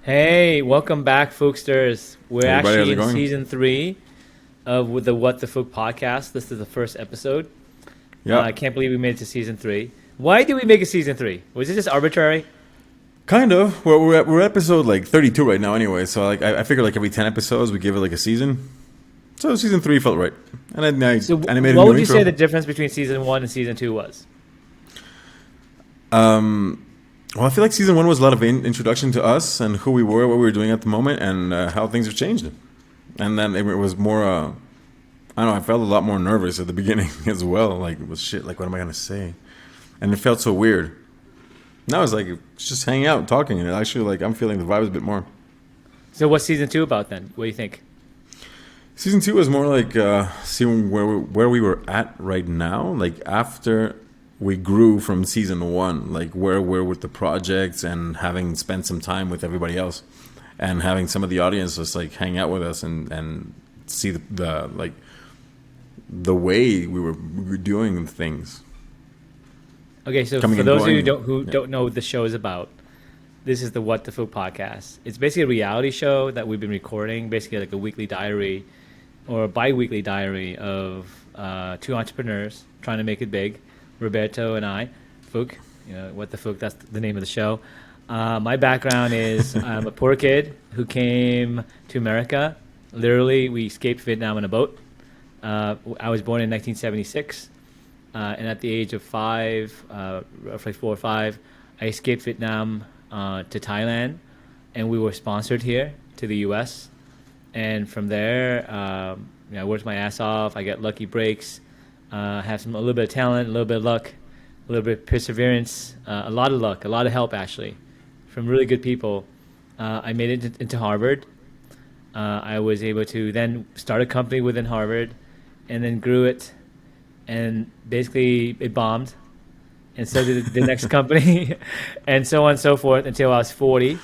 Hey, welcome back, Phucsters. We're Hey everybody, how's actually it in going? season 3 of the What the Phuc podcast. This is the first episode. I Yeah, can't believe we made it to season 3. Why did we make it season 3? Was it just arbitrary? kind of. We're episode like 32 right now, anyway. So like I figure like every 10 episodes we give it like a season. So season 3 felt right, and then I So, animated a what new would you say intro. the difference between season 1 and season 2 was? Well, I feel like season 1 was a lot of introduction to us and who we were, what we were doing at the moment, and how things have changed. And then it was more. I don't know. I felt a lot more nervous at the beginning as well. Like it was shit. Like what am I gonna say? And it felt so weird. Now it's like it's just hanging out, and talking, and actually like I'm feeling the vibes a bit more. So, what's season 2 about then? What do you think? Season 2 was more like seeing where we were at right now, like after we grew from season 1, like where we're with the projects and having spent some time with everybody else, and having some of the audience just like hang out with us and see the like the way we were doing things, Okay, so coming for and those of you going. who Yeah. don't know what the show is about, this is the What the Phuc podcast. It's basically a reality show that we've been recording, basically like a weekly diary or a bi-weekly diary of two entrepreneurs trying to make it big, Roberto and I, Phuc. What the Phuc, that's the name of the show. My background is I'm a poor kid who came to America. Literally, we escaped Vietnam on a boat. I was born in 1976, and at the age of 5, roughly 4 or 5, I escaped Vietnam to Thailand, and we were sponsored here to the U.S. And from there, I worked my ass off. I got lucky breaks, have a little bit of talent, a little bit of luck, a little bit of perseverance, a lot of luck, a lot of help actually, from really good people. I made it into Harvard. I was able to then start a company within Harvard, and then grew it, and basically it bombed, and so did the next company, and so on and so forth until I was 40.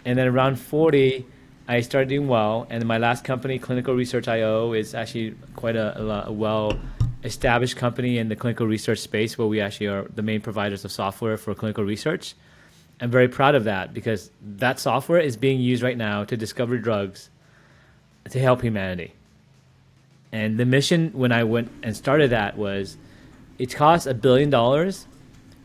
And then around 40, I started doing well. And my last company, Clinical Research IO, is actually quite a well-established company in the clinical research space, where we actually are the main providers of software for clinical research. I'm very proud of that because that software is being used right now to discover drugs to help humanity. And the mission when I went and started that was it costs $1 billion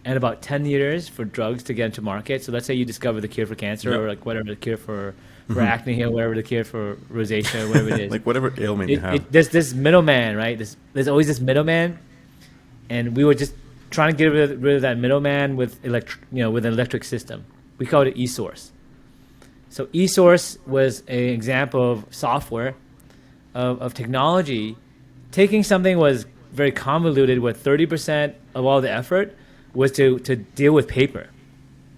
and about 10 years for drugs to get into market. So let's say you discover the cure for cancer Yep. or like whatever the cure for acne or whatever the cure for rosacea or whatever it is. Like whatever ailment you have. There's this middleman, right? There's always this middleman, and we were just trying to get rid of that middleman with with an electric system. We called it eSource. So eSource was an example of software, of technology, taking something was very convoluted, where 30% of all the effort was to deal with paper.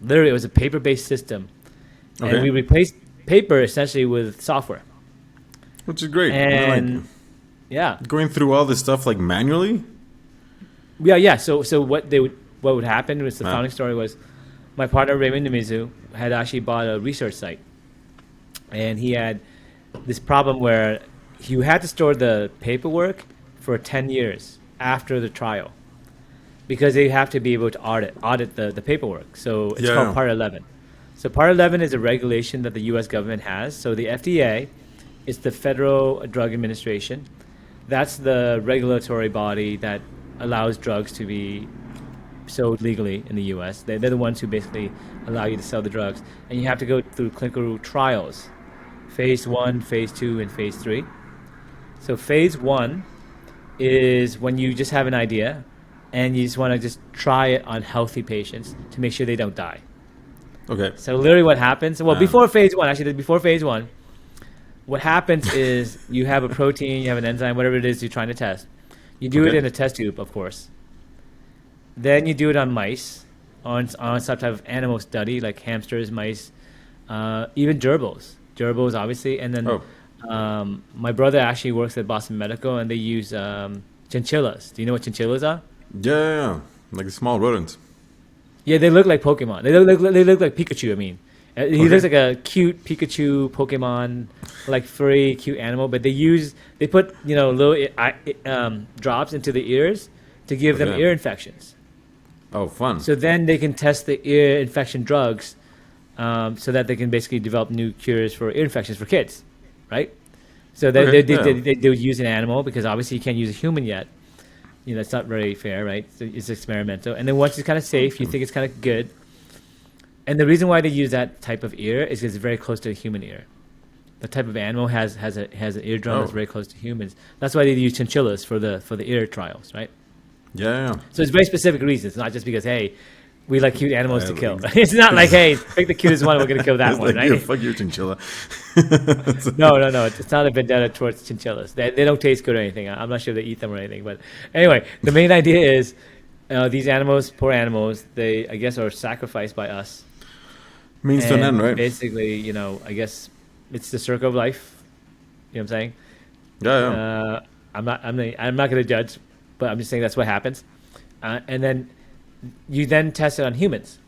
Literally, it was a paper-based system, and we Okay, replaced paper essentially with software. which is great. And then, And yeah, like going through all this stuff like manually. yeah. So what would happen was the Wow. founding story was my partner Raymond Namizu had actually bought a research site, and he had this problem where you had to store the paperwork for 10 years after the trial because they have to be able to audit the paperwork. So it's called Yeah. Part 11. So Part 11 is a regulation that the U.S. government has. So the FDA is the Federal Drug Administration. That's the regulatory body that allows drugs to be sold legally in the U.S. They're the ones who basically allow you to sell the drugs. And you have to go through clinical trials, phase 1, phase 2, and phase 3. So phase 1 is when you just have an idea and you just want to just try it on healthy patients to make sure they don't die. Okay. So literally what happens, well, Um, before phase 1, actually before phase 1, what happens is you have a protein, you have an enzyme, whatever it is you're trying to test. You do it Okay. in a test tube, of course. Then you do it on mice, on some type of animal study, like hamsters, mice, even gerbils. Gerbils, obviously. And then Oh, my brother actually works at Boston Medical, and they use chinchillas. Do you know what chinchillas are? yeah. Like a small rodent. Yeah, they look like Pokemon. They look like Pikachu. I mean, he looks like a cute Pikachu Pokemon, like furry, cute animal. But they put little drops into the ears to give them Okay. ear infections. Oh, fun. So then they can test the ear infection drugs so that they can basically develop new cures for ear infections for kids, right? So they would use an animal because obviously you can't use a human yet. It's not very fair, right? So it's experimental. And then once it's kind of safe, you think it's kind of good. And the reason why they use that type of ear is because it's very close to the human ear. The type of animal has an eardrum that's very close to humans. That's why they use chinchillas for the ear trials, right? Yeah. So it's very specific reasons. It's not just because, hey, we like cute animals to kill. It's not like, hey, pick the cutest one, we're going to kill that one, right? Yeah, fuck your chinchilla. No. It's not a vendetta towards chinchillas. They don't taste good or anything. I'm not sure they eat them or anything. But anyway, the main idea is these animals, poor animals, they, I guess, are sacrificed by us. Means to an end, right? Basically, I guess it's the circle of life. You know what I'm saying? Yeah. I'm not going to judge, but I'm just saying that's what happens. And then you then test it on humans.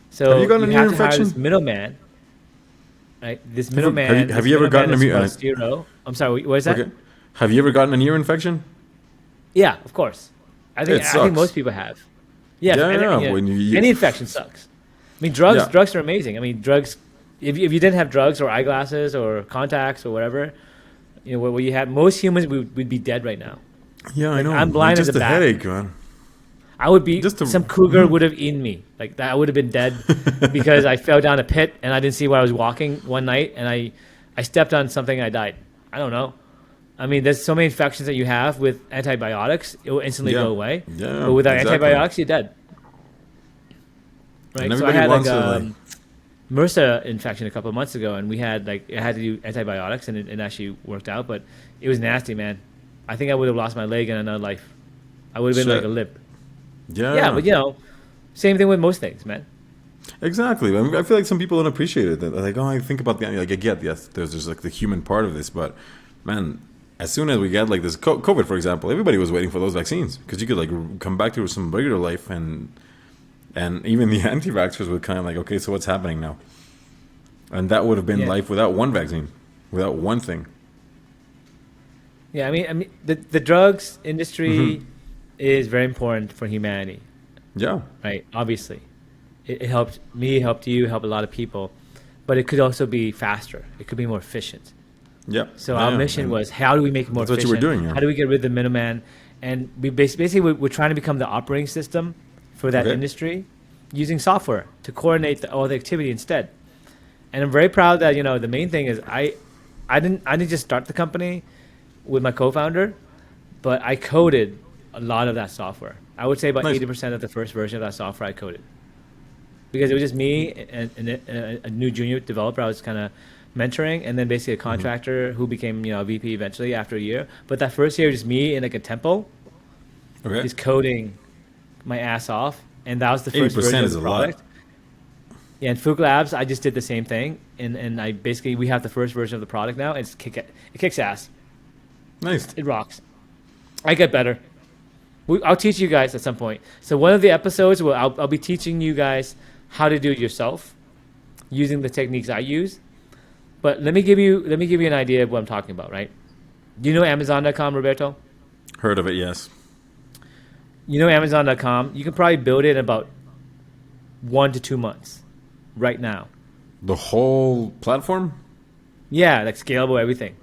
So have you gotten an ear to hire infection? this middleman, right? This middleman. Have you ever gotten an ear? Zero. I'm sorry. What is that? Okay. Have you ever gotten an ear infection? Yeah, of course. I think most people have. Yes, any infection sucks. I mean, drugs are amazing. I mean, drugs. If you didn't have drugs or eyeglasses or contacts or whatever, what you had, most humans would be dead right now. Yeah, I know. I'm blind as a bat. Headache, man. I would be. Some cougar would have eaten me. Like that, I would have been dead because I fell down a pit and I didn't see where I was walking one night and I stepped on something and I died. I don't know. I mean, there's so many infections that you have with antibiotics, it will instantly go away. Yeah, but without antibiotics, you're dead. Right. So I had MRSA infection a couple of months ago, and I had to do antibiotics, and it actually worked out, but it was nasty, man. I think I would have lost my leg in another life. I would have been like a lip. Yeah, but same thing with most things, man. Exactly. I mean, I feel like some people don't appreciate it. They're like, I think about I get, yes, there's like the human part of this, but man, as soon as we get like this COVID, for example, everybody was waiting for those vaccines because you could like come back to some regular life, and even the anti-vaxxers were kind of like, okay, so what's happening now? And that would have been life without one vaccine, without one thing. Yeah, I mean, the drugs industry is very important for humanity. Yeah. Right. Obviously, it helped me, helped you, helped a lot of people, but it could also be faster. It could be more efficient. Yeah. So our mission was, how do we make it more efficient? That's what you were doing. Yeah. How do we get rid of the middleman? And we basically we're trying to become the operating system for that industry, using software to coordinate all the activity instead. And I'm very proud that the main thing is I didn't just start the company with my co-founder, but I coded a lot of that software. I would say about 80% of the first version of that software I coded, because it was just me and a new junior developer I was kind of mentoring, and then basically a contractor who became a VP eventually after a year. But that first year, just me in like a tempo, just coding my ass off, and that was the first version of the product. Yeah, in Phuc Labs, I just did the same thing, and we have the first version of the product now. It kicks ass. Nice. It rocks. I get better. I'll teach you guys at some point. So one of the episodes, I'll be teaching you guys how to do it yourself, using the techniques I use. But let me give you an idea of what I'm talking about. Right? Do you know Amazon.com, Roberto? Heard of it? Yes. You know Amazon.com. You can probably build it in about 1 to 2 months. Right now. The whole platform? Yeah, like scalable everything.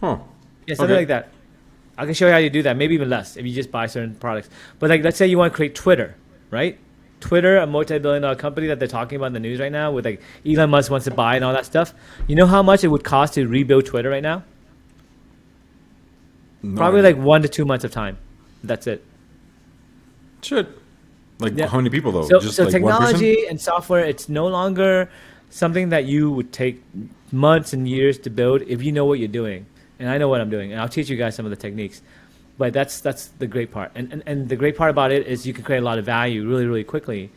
Huh. Yeah, something like that. I can show you how you do that. Maybe even less if you just buy certain products. But like, let's say you want to create Twitter, right? Twitter, a multi-billion-dollar company that they're talking about in the news right now, with like Elon Musk wants to buy and all that stuff. You know how much it would cost to rebuild Twitter right now? Probably like 1 to 2 months of time. That's it. Shit. Like how many people though? So like technology and software, it's no longer something that you would take months and years to build if you know what you're doing. And I know what I'm doing, and I'll teach you guys some of the techniques. But that's the great part. And the great part about it is you can create a lot of value really, really quickly,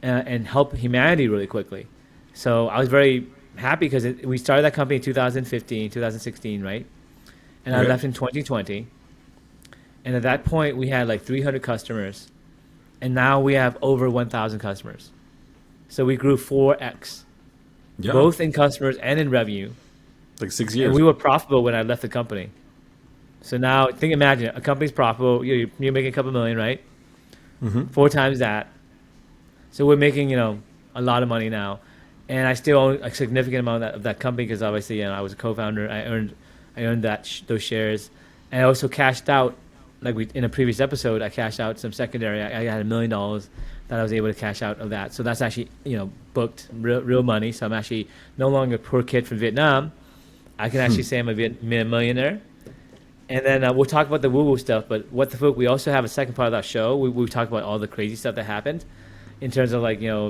and help humanity really quickly. So I was very happy because we started that company in 2015, 2016, right? And I left in 2020. And at that point, we had like 300 customers. And now we have over 1,000 customers. So we grew 4x, both in customers and in revenue. Like 6 years. And we were profitable when I left the company. So now, imagine a company's profitable. You're making a couple million, right? Mm-hmm. 4 times that. So we're making, a lot of money now. and I still own a significant amount of that company because obviously, I was a co-founder. I earned those shares, and I also cashed out. Like in a previous episode, I cashed out some secondary. I had $1 million that I was able to cash out of that. So that's actually booked real money. So I'm actually no longer a poor kid from Vietnam. I can actually say I'm a millionaire. And then we'll talk about the woo-woo stuff. But What the Phuc, we also have a second part of that show. We talk about all the crazy stuff that happened in terms of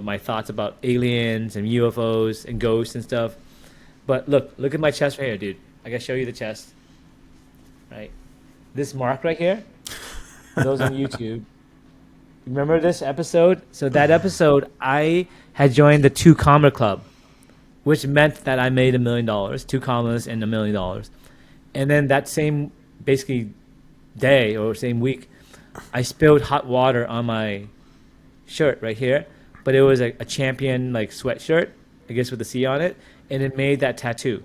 my thoughts about aliens and UFOs and ghosts and stuff. But look at my chest right here, dude. I gotta show you the chest. Right? This mark right here, those on YouTube. Remember this episode? So that episode, I had joined the Two Comma Club, which meant that I made $1 million, 2 commas and $1 million. And then that same basically day or same week, I spilled hot water on my shirt right here, but it was a champion sweatshirt, I guess with a C on it, and it made that tattoo.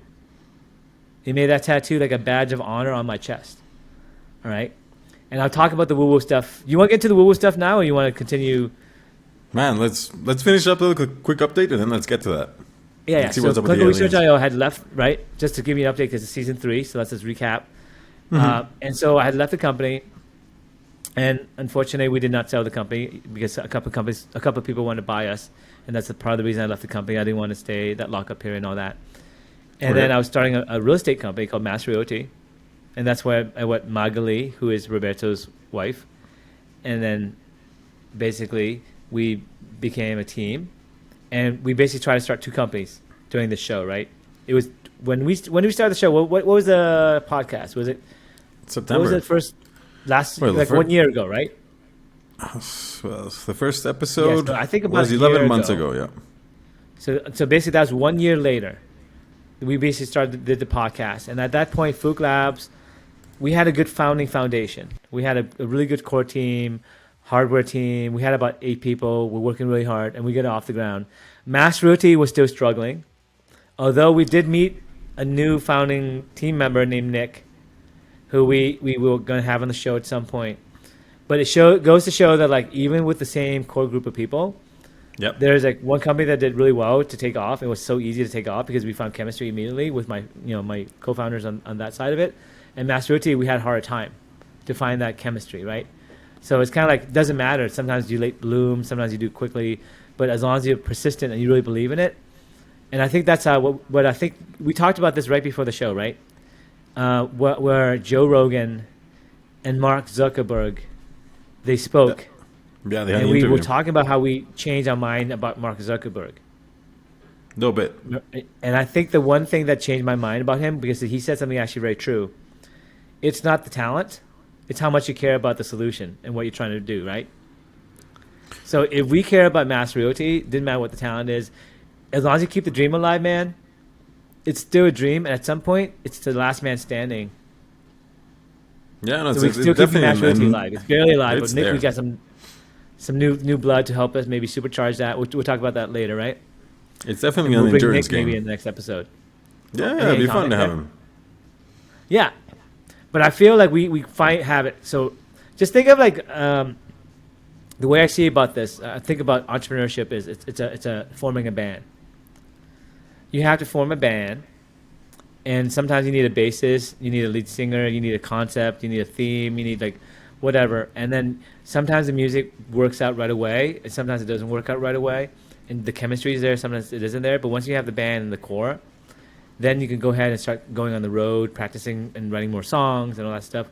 It made that tattoo like a badge of honor on my chest. All right, and I'll talk about the woo-woo stuff. You want to get to the woo-woo stuff now, or you want to continue? Man, let's finish up with a quick update, and then let's get to that. Yeah. See So what's up with the Clinical Research aliens. IO had left, right? Just to give you an update because it's season 3, so let's just recap. And so I had left the company, and unfortunately, we did not sell the company because a couple of people wanted to buy us, and that's part of the reason I left the company. I didn't want to stay that lockup period and all that. And then I was starting a real estate company called Mass Realty. And that's where I met Magali, who is Roberto's wife. And then basically we became a team. And we basically tried to start 2 companies during the show, right? It was when we started the show, what was the podcast? Was it September. What was it first last Well, 1 year ago, right? Well, the first episode I think about was a 11 year months ago. ago, yeah. So basically that was 1 year later. We basically did the podcast. And at that point, Phuc Labs, we had a good foundation. We had a really good core team, hardware team. We had about 8 people. We're working really hard, and we get it off the ground. Mass Realty was still struggling, although we did meet a new founding team member named Nick, who we were going to have on the show at some point. But it goes to show that even with the same core group of people, Yep. there's one company that did really well to take off. It was so easy to take off because we found chemistry immediately with my co-founders on that side of it. And Mass Realty, we had a hard time to find that chemistry, right? So it's kind of it doesn't matter. Sometimes you late bloom, sometimes you do quickly, but as long as you're persistent and you really believe in it. And I think that's what I think we talked about this right before the show, right? Where Joe Rogan and Mark Zuckerberg, they spoke. Yeah, they had And an we interview. were talking about how we changed our mind about Mark Zuckerberg. A little bit. And I think the one thing that changed my mind about him, because he said something actually very true, it's not the talent, it's how much you care about the solution and what you're trying to do, right? So if we care about Mass Realty, didn't matter what the talent is, as long as you keep the dream alive, man, it's still a dream, and at some point, it's the last man standing. Yeah, no, So we it's still keep definitely Mass Realty alive. It's barely alive, it's but Nick, there. we got some new blood to help us maybe supercharge that. We'll talk about that later, right? It's definitely We'll an bring endurance Nick game. maybe in the next episode. Yeah, it'd be fun to have him. Yeah, but I feel like we have it. So just think of the way I see about this. I think about entrepreneurship is it's a forming a band. You have to form a band, and sometimes you need a bassist, you need a lead singer, you need a concept, you need a theme, you need whatever. And then sometimes the music works out right away, and sometimes it doesn't work out right away. And the chemistry is there, sometimes it isn't there. But once you have the band and the core, then you can go ahead and start going on the road, practicing and writing more songs and all that stuff.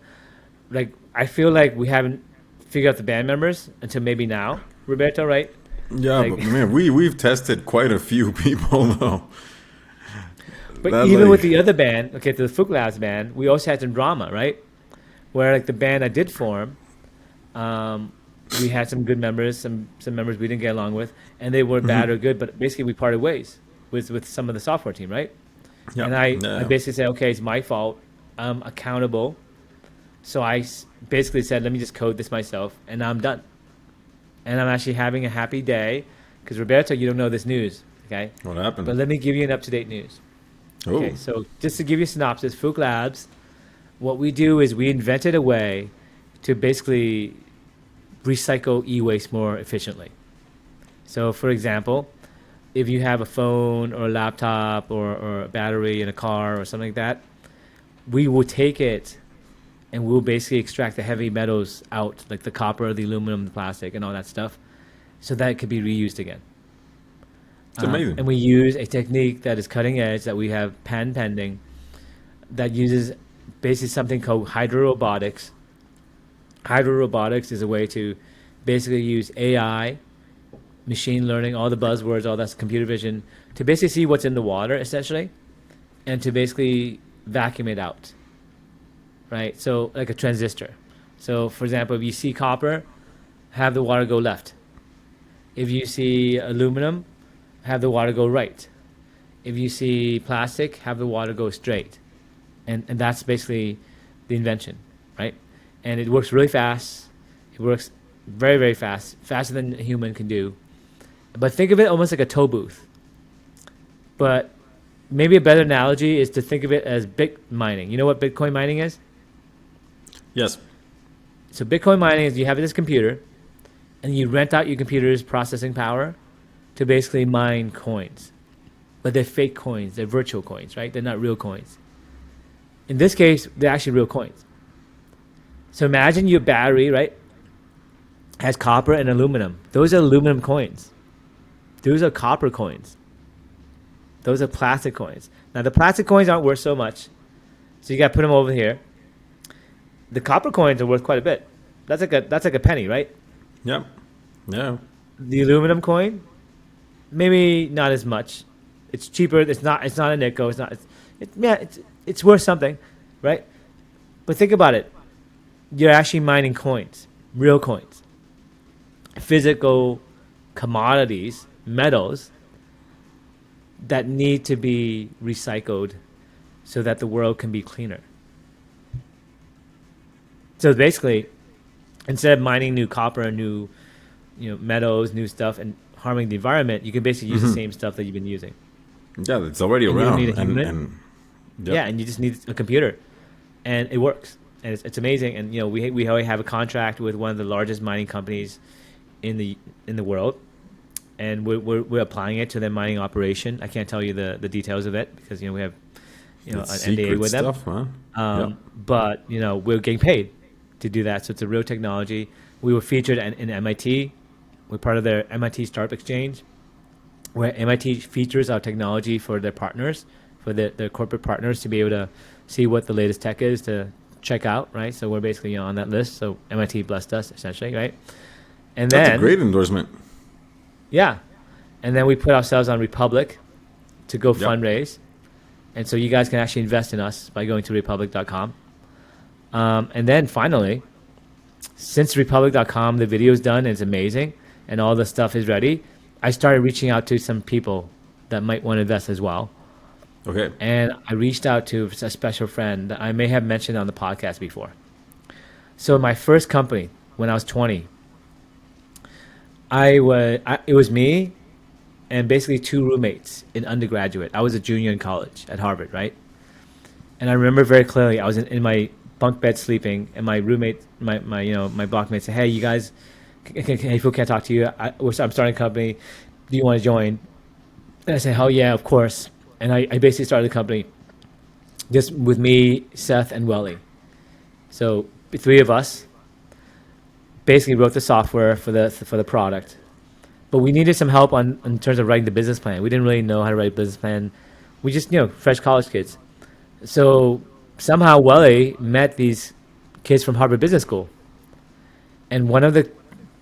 I feel like we haven't figured out the band members until maybe now, Roberto, right? Yeah, but man, we've tested quite a few people though. But That, even with the other band, the Phuc Labs band, we also had some drama, right? Where the band I did form, we had some good members, some members we didn't get along with, and they were bad or good, but basically we parted ways with some of the software team, right? Yeah. And I basically said, okay, it's my fault. I'm accountable. So I basically said, let me just code this myself, and now I'm done. And I'm actually having a happy day, because Roberto, you don't know this news, okay? What happened? But let me give you an up-to-date news. Oh, Okay, so just to give you a synopsis, Phuc Labs, what we do is we invented a way to basically recycle e-waste more efficiently. So, for example, if you have a phone or a laptop or a battery in a car or something like that, we will take it and we'll basically extract the heavy metals out, like the copper, the aluminum, the plastic, and all that stuff, so that it could be reused again. It's amazing. And we use a technique that is cutting edge that we have patent pending that uses basically something called hydrorobotics. Hydrorobotics is a way to basically use AI, machine learning, all the buzzwords, all that's computer vision, to basically see what's in the water, essentially, and to basically vacuum it out, right? So like a transistor. So for example, if you see copper, have the water go left. If you see aluminum, have the water go right. If you see plastic, have the water go straight. And that's basically the invention, right? And it works really fast. It works very, very fast, faster than a human can do. But think of it almost like a toll booth. But maybe a better analogy is to think of it as bit mining. You know what Bitcoin mining is? Yes. So Bitcoin mining is you have this computer, and you rent out your computer's processing power to basically mine coins. But they're fake coins. They're virtual coins, right? They're not real coins. In this case, they're actually real coins. So imagine your battery, right, has copper and aluminum. Those are aluminum coins. Those are copper coins. Those are plastic coins. Now, the plastic coins aren't worth so much, so you got to put them over here. The copper coins are worth quite a bit. That's like a penny, right? Yeah. Yeah. The aluminum coin, maybe not as much. It's cheaper. It's not a nickel. It's worth something, right? But think about it. You're actually mining coins, real coins, physical commodities, metals that need to be recycled so that the world can be cleaner. So basically, instead of mining new copper, new metals, new stuff, and harming the environment, you can basically use the same stuff that you've been using. Yeah, it's already And you around. don't need a human. Yeah, and you just need a computer, and it works, and it's amazing. And we already have a contract with one of the largest mining companies in the world, and we're applying it to their mining operation. I can't tell you the details of it because we have an NDA with them. Stuff, man. But we're getting paid to do that, so it's a real technology. We were featured in MIT. We're part of their MIT Startup Exchange, where MIT features our technology for their partners, for their corporate partners to be able to see what the latest tech is to check out, right? So we're basically on that list. So MIT blessed us, essentially, right? And That's then, a great endorsement. Yeah. And then we put ourselves on Republic to go fundraise. And so you guys can actually invest in us by going to republic.com. And then finally, since republic.com, the video is done and it's amazing and all the stuff is ready, I started reaching out to some people that might want to invest as well. Okay. And I reached out to a special friend that I may have mentioned on the podcast before. So my first company, when I was 20, it was me and basically two roommates in undergraduate. I was a junior in college at Harvard, right? And I remember very clearly, I was in my bunk bed sleeping, and my roommate, my blockmate said, "Hey, you guys, hey, Phuc, can I talk to you? I'm starting a company. Do you want to join?" And I said, "Hell yeah, of course." And I basically started the company just with me, Seth, and Welly. So the three of us basically wrote the software for the product, but we needed some help in terms of writing the business plan. We didn't really know how to write a business plan. We just fresh college kids. So somehow Welly met these kids from Harvard Business School, and one of the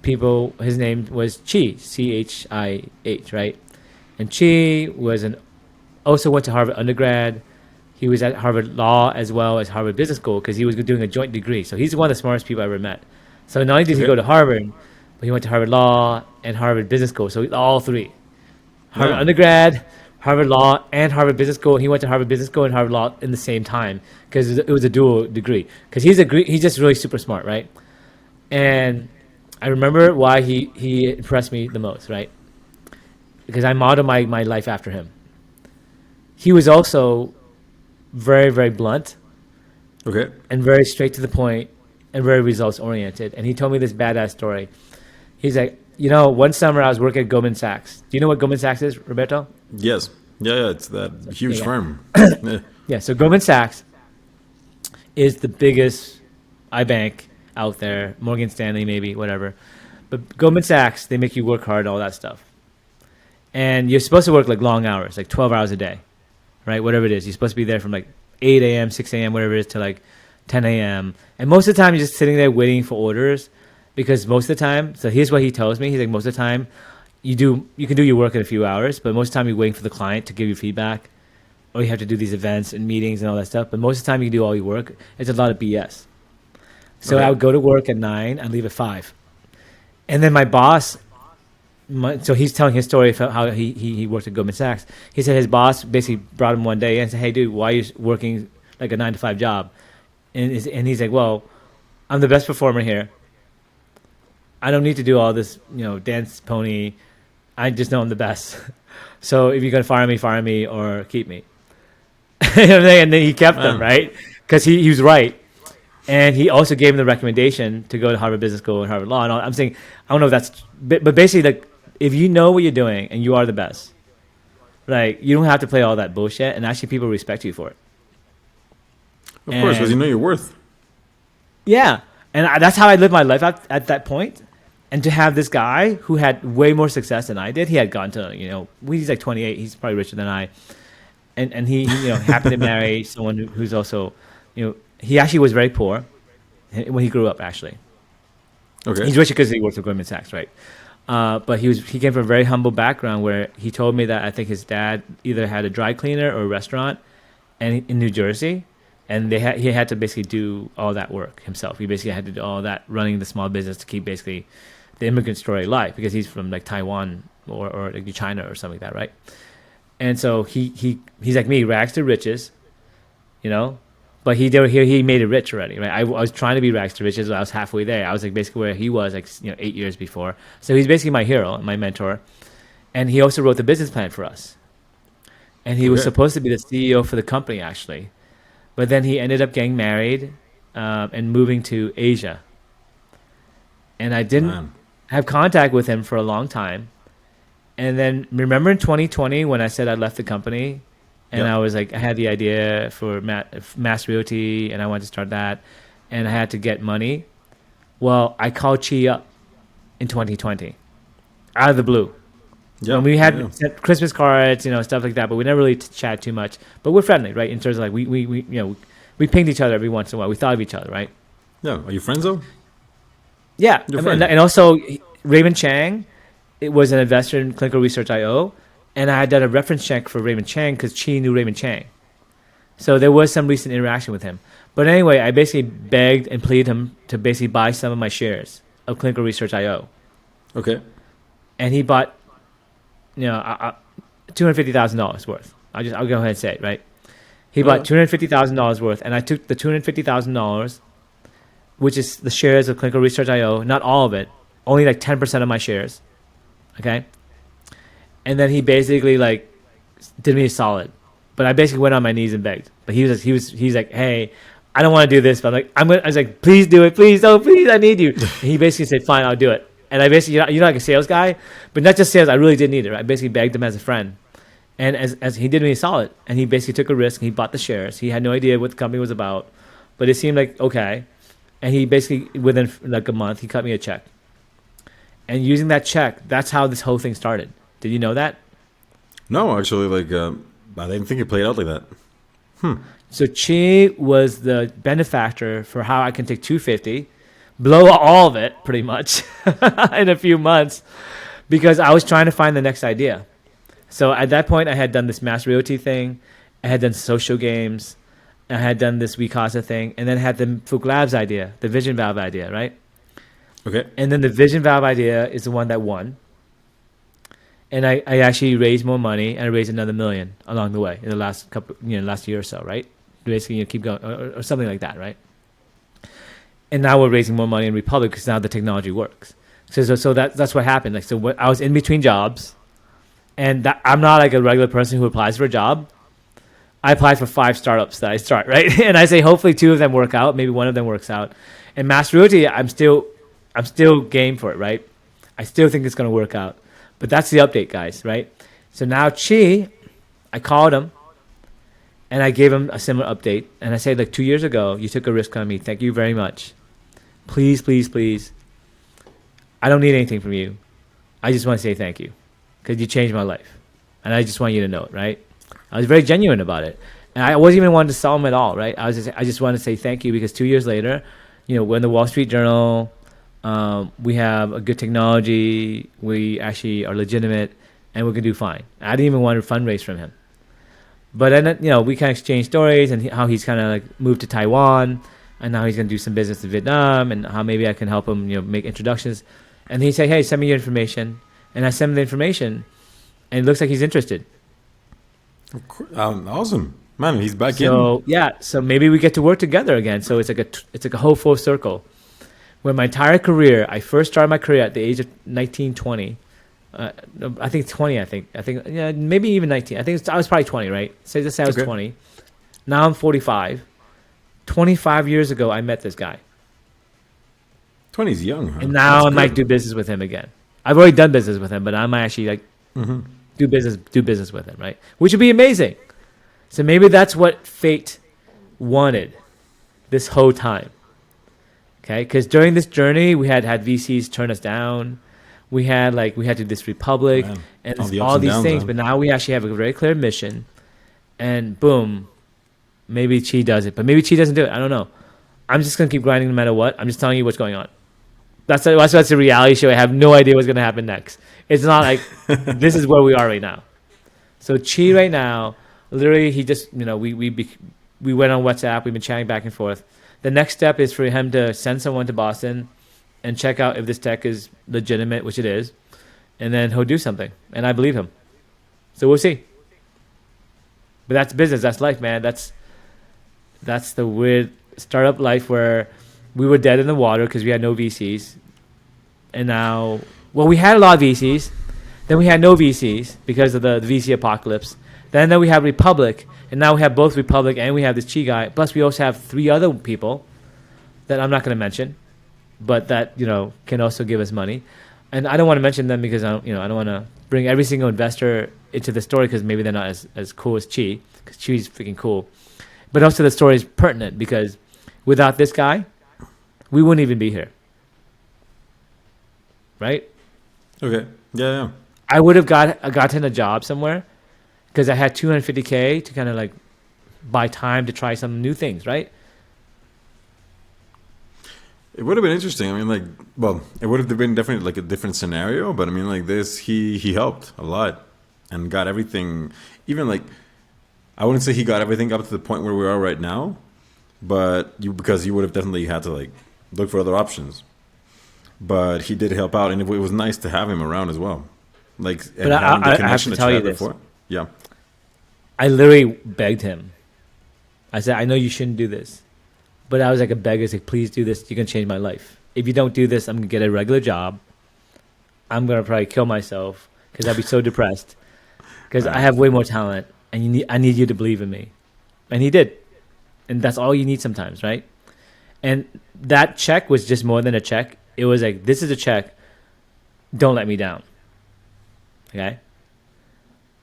people, his name was Chi, Chih, right? And Chi also went to Harvard undergrad. He was at Harvard Law as well as Harvard Business School because he was doing a joint degree. So he's one of the smartest people I ever met. So not only did he go to Harvard, but he went to Harvard Law and Harvard Business School. So all three. Harvard undergrad, Harvard Law, and Harvard Business School. He went to Harvard Business School and Harvard Law in the same time because it was a dual degree. Because he's just really super smart, right? And I remember why he impressed me the most, right? Because I modeled my life after him. He was also very, very blunt. Okay. And very straight to the point and very results oriented. And he told me this badass story. He's like, one summer I was working at Goldman Sachs. Do you know what Goldman Sachs is, Roberto? Yes. Yeah, it's that huge Yeah. firm. Yeah. Yeah, so Goldman Sachs is the biggest iBank out there, Morgan Stanley maybe, whatever. But Goldman Sachs, they make you work hard, all that stuff. And you're supposed to work like long hours, like 12 hours a day, right? Whatever it is. You're supposed to be there from like 8 a.m., 6 a.m., whatever it is, to like 10 a.m. And most of the time, you're just sitting there waiting for orders because most of the time, so here's what he tells me. He's like, most of the time, you can do your work in a few hours, but most of the time, you're waiting for the client to give you feedback, or you have to do these events and meetings and all that stuff. But most of the time, you can do all your work. It's a lot of BS. So Okay. I would go to work at 9, I'd leave at 5. And then my boss, so he's telling his story of how he worked at Goldman Sachs. He said his boss basically brought him one day and said, "Hey, dude, why are you working like a 9 to 5 job?" And he's like, "Well, I'm the best performer here. I don't need to do all this, dance pony. I just know I'm the best. So if you're gonna fire me or keep me." And then he kept them, right? Because he was right. And he also gave him the recommendation to go to Harvard Business School and Harvard Law. And I'm saying, I don't know if that's, but basically, like, if you know what you're doing and you are the best, like, you don't have to play all that bullshit. And actually, people respect you for it. Of course, because you know your worth. Yeah. And that's how I lived my life at that point. And to have this guy who had way more success than I did, he had gone to, he's like 28. He's probably richer than I. And he happened to marry someone who's also, he actually was very poor when he grew up, actually. Okay. He's rich because he worked for Goldman Sachs, right? But he came from a very humble background where he told me that I think his dad either had a dry cleaner or a restaurant in New Jersey, and he had to basically do all that work himself. He basically had to do all that running the small business to keep basically the immigrant story alive because he's from like Taiwan or like China or something like that, right? And so he's like me, rags to riches, But he made it rich already, right? I was trying to be rags to riches. I was halfway there. I was like basically where he was, like 8 years before. So he's basically my hero, my mentor, and he also wrote the business plan for us. And he was supposed to be the CEO for the company actually, but then he ended up getting married and moving to Asia. And I didn't have contact with him for a long time. And then remember in 2020 when I said I left the company. And I was like, I had the idea for Mass Realty, and I wanted to start that, and I had to get money. Well, I called Chi up in 2020, out of the blue. Yeah, and we had sent Christmas cards, stuff like that, but we never really chat too much. But we're friendly, right? In terms of like we pinged each other every once in a while. We thought of each other, right? Yeah. Are you friends though? Yeah, and also Raymond Chang, it was an investor in Clinical Research IO. And I had done a reference check for Raymond Chang because Chi knew Raymond Chang. So there was some recent interaction with him. But anyway, I basically begged and pleaded him to basically buy some of my shares of Clinical Research IO. Okay. And he bought, $250,000 worth. I'll go ahead and say it, right? He bought $250,000 worth, and I took the $250,000, which is the shares of Clinical Research IO, not all of it, only like 10% of my shares. Okay. And then he basically like did me a solid, but I basically went on my knees and begged. But he's like, "Hey, I don't want to do this," but I was like, "Please do it, please, oh please, I need you." And he basically said, "Fine, I'll do it." And I basically, like a sales guy, but not just sales. I really did need it. I basically begged him as a friend, and as he did me a solid, and he basically took a risk. And he bought the shares. He had no idea what the company was about, but it seemed like okay. And he basically within like a month, he cut me a check. And using that check, that's how this whole thing started. Did you know that? No, actually, I didn't think it played out like that. So Chi was the benefactor for how I can take 250, blow all of it pretty much in a few months, because I was trying to find the next idea. So at that point, I had done this Mass Realty thing, I had done social games, I had done this Wicasa thing, and then had the Phuc Labs idea, the Vision Valve idea, right? Okay. And then the Vision Valve idea is the one that won. And I actually raised more money, and I raised another $1 million along the way in the last last year or so, right? Basically, keep going or something like that, right? And now we're raising more money in Republic because now the technology works. So that's what happened. Like, so I was in between jobs, and I'm not like a regular person who applies for a job. I applied for 5 startups that I start, right? And I say hopefully 2 of them work out, maybe 1 of them works out. And Mass Realty, I'm still game for it, right? I still think it's going to work out. But that's the update, guys, right? So now Chi, I called him and I gave him a similar update. And I said, like 2 years ago, you took a risk on me. Thank you very much. Please, please, please. I don't need anything from you. I just want to say thank you because you changed my life. And I just want you to know it, right? I was very genuine about it. And I wasn't even wanting to sell him at all, right? I just wanted to say thank you because 2 years later, we're in the Wall Street Journal. We have a good technology. We actually are legitimate, and we're gonna do fine. I didn't even want to fundraise from him, but then we kind of exchange stories and how he's kind of like moved to Taiwan, and now he's gonna do some business in Vietnam, and how maybe I can help him, make introductions. And he said, "Hey, send me your information," and I sent him the information, and it looks like he's interested. Of course. Awesome. Man, he's back in. So yeah, so maybe we get to work together again. So it's like a whole full circle. Where my entire career, I first started my career at the age of 19, 20. I think 20. I think maybe even 19. I think I was probably 20, right? Say I was 20. Now I'm 45. 25 years ago, I met this guy. 20 is young, huh? And now I might do business with him again. I've already done business with him, but I might actually do business with him, right? Which would be amazing. So maybe that's what fate wanted this whole time. Okay, because during this journey, we had VCs turn us down. We had to do this Republic and all these things. But now we actually have a very clear mission. And boom, maybe Chi does it. But maybe Chi doesn't do it. I don't know. I'm just going to keep grinding no matter what. I'm just telling you what's going on. That's a reality show. I have no idea what's going to happen next. It's not like this is where we are right now. So Chi right now, literally, he just, we went on WhatsApp. We've been chatting back and forth. The next step is for him to send someone to Boston and check out if this tech is legitimate, which it is, and then he'll do something. And I believe him. So we'll see. But that's business. That's life, man. That's the weird startup life where we were dead in the water because we had no VCs. And now, we had a lot of VCs. Then we had no VCs because of the VC apocalypse. Then we have Republic. And now we have both Republic and we have this Chi guy. Plus, we also have 3 other people that I'm not going to mention, but that can also give us money. And I don't want to mention them because I don't want to bring every single investor into the story because maybe they're not as cool as Chi, because Chi's freaking cool. But also the story is pertinent because without this guy, we wouldn't even be here, right? Okay. Yeah. I would have gotten a job somewhere. Because I had $250K to kind of like buy time to try some new things, right? It would have been interesting. I mean, it would have been definitely like a different scenario. But I mean, like this, he helped a lot and got everything. Even I wouldn't say he got everything up to the point where we are right now, but because you would have definitely had to look for other options. But he did help out, and it was nice to have him around as well. But I have to tell you this. Before. Yeah. I literally begged him. I said, I know you shouldn't do this. But I was like a beggar. I said, please do this. You're going to change my life. If you don't do this, I'm going to get a regular job. I'm going to probably kill myself because I'd be so depressed. Because I have way more talent. And I need you to believe in me. And he did. And that's all you need sometimes, right? And that check was just more than a check. It was like, this is a check. Don't let me down. Okay?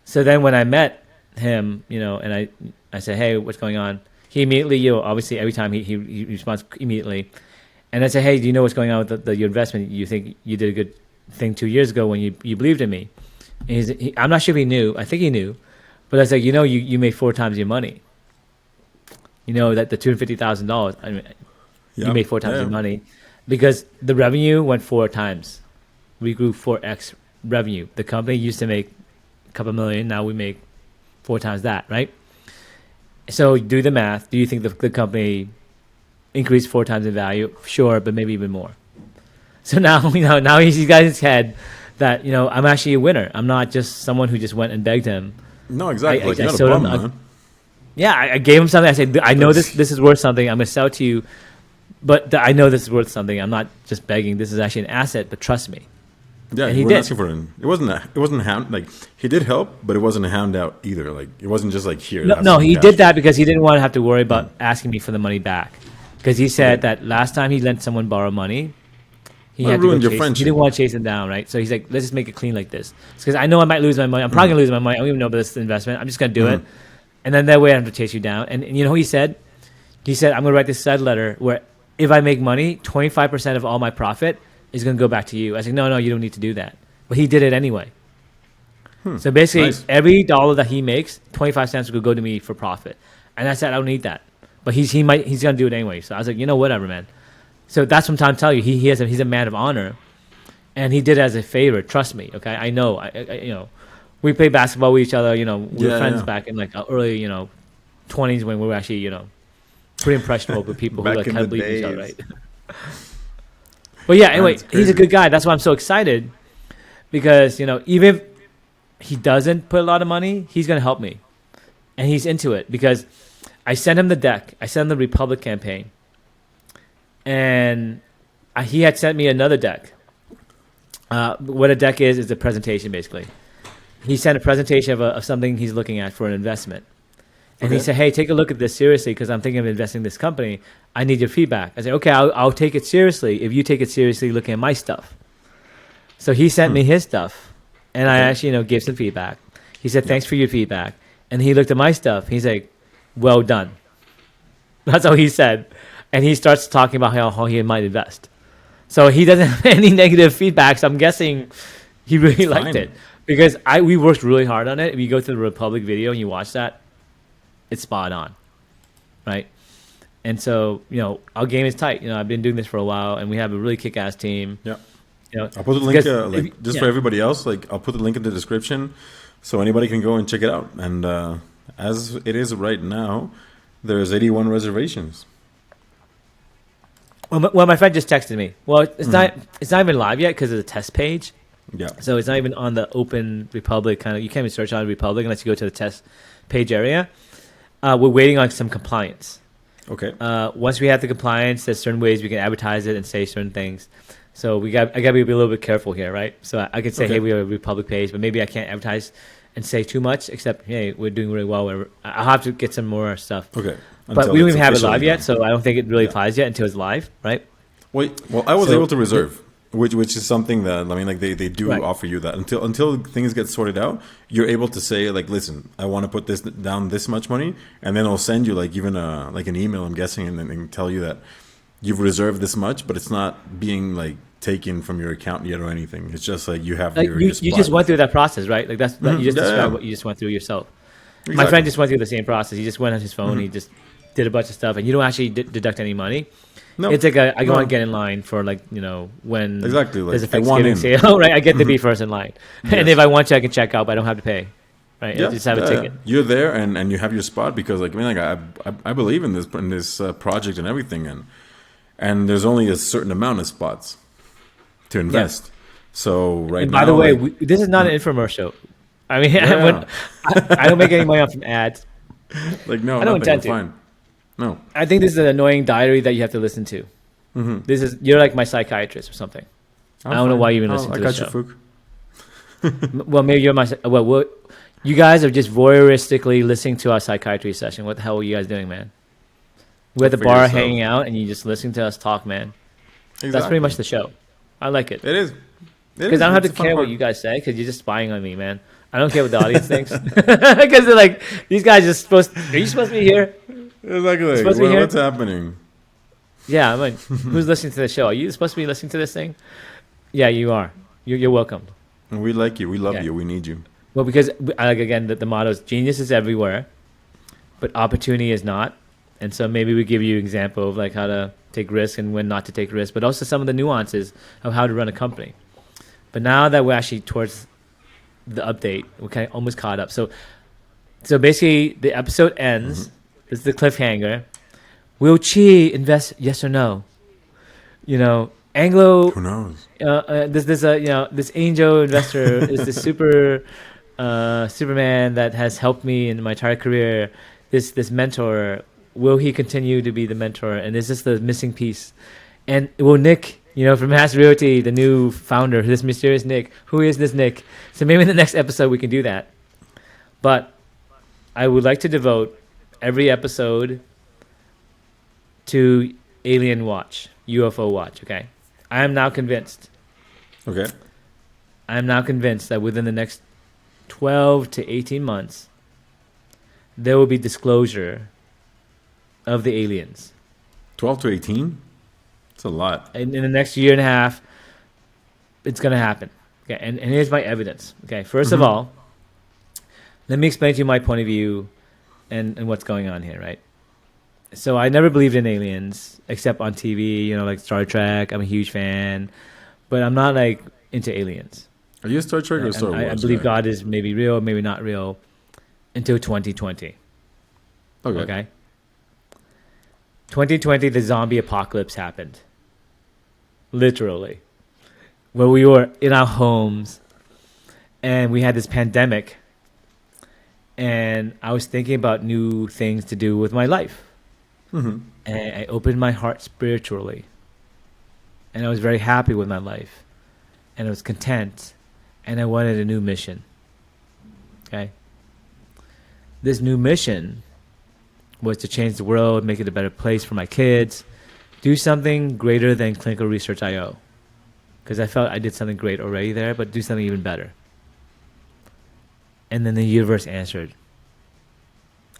So then when I met him, and I said, hey, what's going on? He immediately, obviously every time he responds immediately. And I said, hey, do you know what's going on with your investment? You think you did a good thing 2 years ago when you believed in me? And I'm not sure if he knew. I think he knew. But I was like, you made 4 times your money. That the $250,000, I mean, you made 4 times your money. Because the revenue went 4 times. We grew 4x revenue. The company used to make couple million, now we make 4 times that, right? So do the math. Do you think the company increased 4 times in value? Sure, but maybe even more. So now now he's got his head that I'm actually a winner. I'm not just someone who just went and begged him. No, exactly. You're not a bum, man. Yeah, I gave him something. I said, I know this is worth something. I'm gonna sell it to you, but I know this is worth something. I'm not just begging. This is actually an asset, but trust me. Yeah, he wasn't asking for it. It wasn't he did help, but it wasn't a handout either. It wasn't just here. No, he did that because he didn't want to have to worry about asking me for the money back. Because he said that last time he let someone borrow money, He Well, had to go ruined your chase. He friendship. didn't want to chase him down, right? So he's like, let's just make it clean like this. Because I know I might lose my money. I'm probably gonna lose my money. I don't even know about this investment. I'm just gonna do it, and then that way I don't have to chase you down. And you know what he said? He said, I'm gonna write this side letter where if I make money, 25% of all my profit is gonna go back to you. I said, no, you don't need to do that. But he did it anyway. So basically, Nice. every dollar that he makes, 25 cents will go to me for profit. And I said, I don't need that. But he's gonna do it anyway. So I was like, whatever, man. So that's what I'm trying to tell you. He's a man of honor, and he did it as a favor. Trust me, okay? I know. We played basketball with each other. We were friends back in like early 20s when we were actually pretty impressionable with people who Back like in kind of the believe each other, days. right? But yeah, anyway, That's he's crazy. a good guy. That's why I'm so excited because even if he doesn't put a lot of money, he's gonna help me, and he's into it because I sent him the deck. I sent him the Republic campaign, and he had sent me another deck. What a deck is a presentation basically. He sent a presentation of something he's looking at for an investment. And he Okay. said, hey, take a look at this seriously because I'm thinking of investing in this company. I need your feedback. I said, okay, I'll take it seriously if you take it seriously looking at my stuff. So he sent me his stuff, and I actually gave some feedback. He said, thanks for your feedback. And he looked at my stuff. He's like, well done. That's all he said. And he starts talking about how he might invest. So he doesn't have any negative feedback. So I'm guessing he really liked fine. it because we worked really hard on it. If you go to the Republic video and you watch that, it's spot on, right? And so our game is tight. I've been doing this for a while, and we have a really kick-ass team. Yeah. I'll put the link for everybody else. I'll put the link in the description so anybody can go and check it out. And as it is right now, there's 81 reservations. Well, my friend just texted me. Well, it's not even live yet because it's a test page. Yeah. So it's not even on the Open Republic kind of. You can't even search on Republic unless you go to the test page area. We're waiting on some compliance. Okay. Once we have the compliance, there's certain ways we can advertise it and say certain things. So I got to be a little bit careful here, right? So I could say, hey, we have a Republic page, but maybe I can't advertise and say too much. Except, hey, we're doing really well. I'll have to get some more stuff. Okay. But we don't even have it live officially yet, done. so I don't think it really applies yet until it's live, right? Wait. Well, I was So- able to reserve, which is something that they do Right. offer you that until things get sorted out, you're able to say like, listen, I want to put this down this much money, and then I'll send you like even an email, I'm guessing, and then tell you that you've reserved this much, but it's not being like taken from your account yet or anything. It's just like you have Like your you spot. just went through that process, right? Like you just Yeah, described yeah. what you just went through yourself. My Exactly. friend just went through the same process. He just went on his phone. He just did a bunch of stuff, and you don't actually deduct any money. No. It's like I No. want to get in line for when Exactly, like, there's a I want Thanksgiving in. sale, right? I get to be first in line, and Yes. if I want to, I can check out, but I don't have to pay, right? I just have a ticket. You're there and you have your spot because I believe in this project and everything, and there's only a certain amount of spots to invest. So right And now, by the way, like, this is not an infomercial. I mean, Yeah. I don't make any money off from ads. like no, I don't nothing, intend to. fine. No, I think this is an annoying diary that you have to listen to. You're like my psychiatrist or something. I don't know why you even listen to I this got show. you, Phuc. Well, maybe you're my. Well, you guys are just voyeuristically listening to our psychiatry session. What the hell are you guys doing, man? We're at the Figure bar yourself. hanging out, and you just listening to us talk, man. That's pretty much the show. I like it It is. because I don't have to care what you guys say because you're just spying on me, man. I don't care what the audience thinks because they're like, these guys are supposed. Are you supposed to be here? Exactly. supposed to be here? What's happening? Yeah, I mean, who's listening to the show? Are you supposed to be listening to this thing? Yeah, you are. You're welcome. We like you. We love Yeah. you. We need you. Well, because like again, the motto is genius is everywhere, but opportunity is not. And so maybe we give you an example of like how to take risks and when not to take risks, but also some of the nuances of how to run a company. But now that we're actually towards the update, we're kind of almost caught up. So basically, the episode ends. This is the cliffhanger. Will Chi invest? Yes or no? Anglo. Who knows? This angel investor is the Superman that has helped me in my entire career. This mentor, will he continue to be the mentor? And is this the missing piece? And will Nick, from Mass Realty, the new founder, this mysterious Nick, who is this Nick? So maybe in the next episode we can do that. But I would like to devote every episode to Alien Watch, UFO Watch, okay? I am now convinced. Okay. I am now convinced that within the next 12 to 18 months, there will be disclosure of the aliens. 12 to 18? It's a lot. And in the next year and a half, it's going to happen. Okay, and here's my evidence. Okay, 1st of all, let me explain to you my point of view and what's going on here, right? So I never believed in aliens except on TV, you know, like Star Trek. I'm a huge fan, but I'm not like into aliens. Are you a Star Trek or Star Wars? I believe God is maybe real, maybe not real until 2020. Okay. 2020, the zombie apocalypse happened. Literally. Where we were in our homes and we had this pandemic. And I was thinking about new things to do with my life. And I opened my heart spiritually. And I was very happy with my life. And I was content. And I wanted a new mission. Okay? This new mission was to change the world, make it a better place for my kids, do something greater than clinical research IO. Because I felt I did something great already there, but do something even better. And then the universe answered.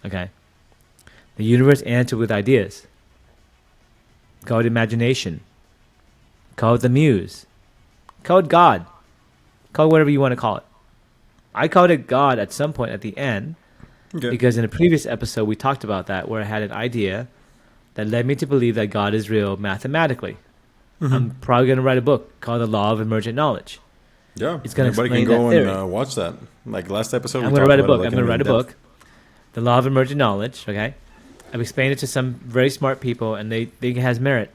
Okay? The universe answered with ideas. Call it imagination. Call it the muse. Call it God. Call it whatever you want to call it. I called it God at some point at the end. Okay. Because in a previous episode, we talked about that, where I had an idea that led me to believe that God is real mathematically. I'm probably going to write a book called The Law of Emergent Knowledge. Yeah, it's going to everybody can go and watch that. Like last episode, I'm going to write a book. I'm going to write a book, The Law of Emergent Knowledge. Okay, I've explained it to some very smart people, and they think it has merit.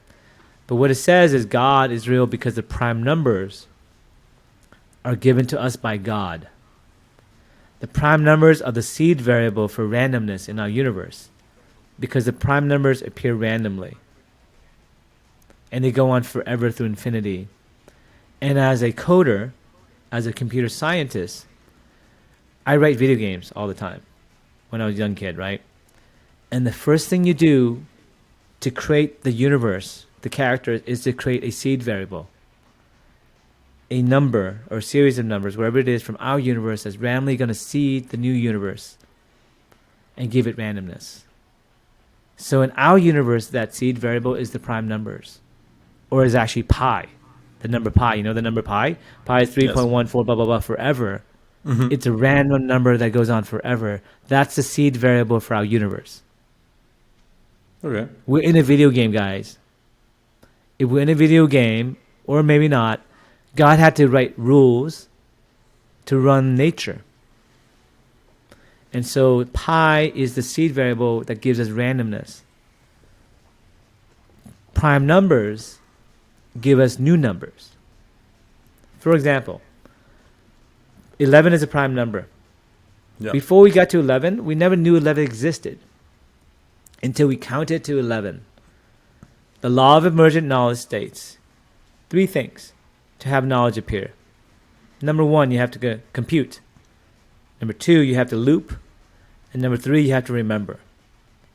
But what it says is God is real because the prime numbers are given to us by God. The prime numbers are the seed variable for randomness in our universe because the prime numbers appear randomly. And they go on forever through infinity. And as a coder, as a computer scientist, I write video games all the time when I was a young kid, right? And the first thing you do to create the universe, the character, is to create a seed variable. A number or a series of numbers, wherever it is from our universe, that's randomly going to seed the new universe and give it randomness. So in our universe, that seed variable is the prime numbers, or is actually pi, the number pi. You know the number pi? Pi is 3.14 blah, blah, blah, forever. It's a random number that goes on forever. That's the seed variable for our universe. Okay. We're in a video game, guys. If we're in a video game, or maybe not, God had to write rules to run nature. And so pi is the seed variable that gives us randomness. Prime numbers give us new numbers. For example, 11 is a prime number. Yeah. Before we got to 11, we never knew 11 existed until we counted to 11. The Law of Emergent Knowledge states 3 things to have knowledge appear. Number 1, you have to compute. Number 2, you have to loop. And number 3, you have to remember.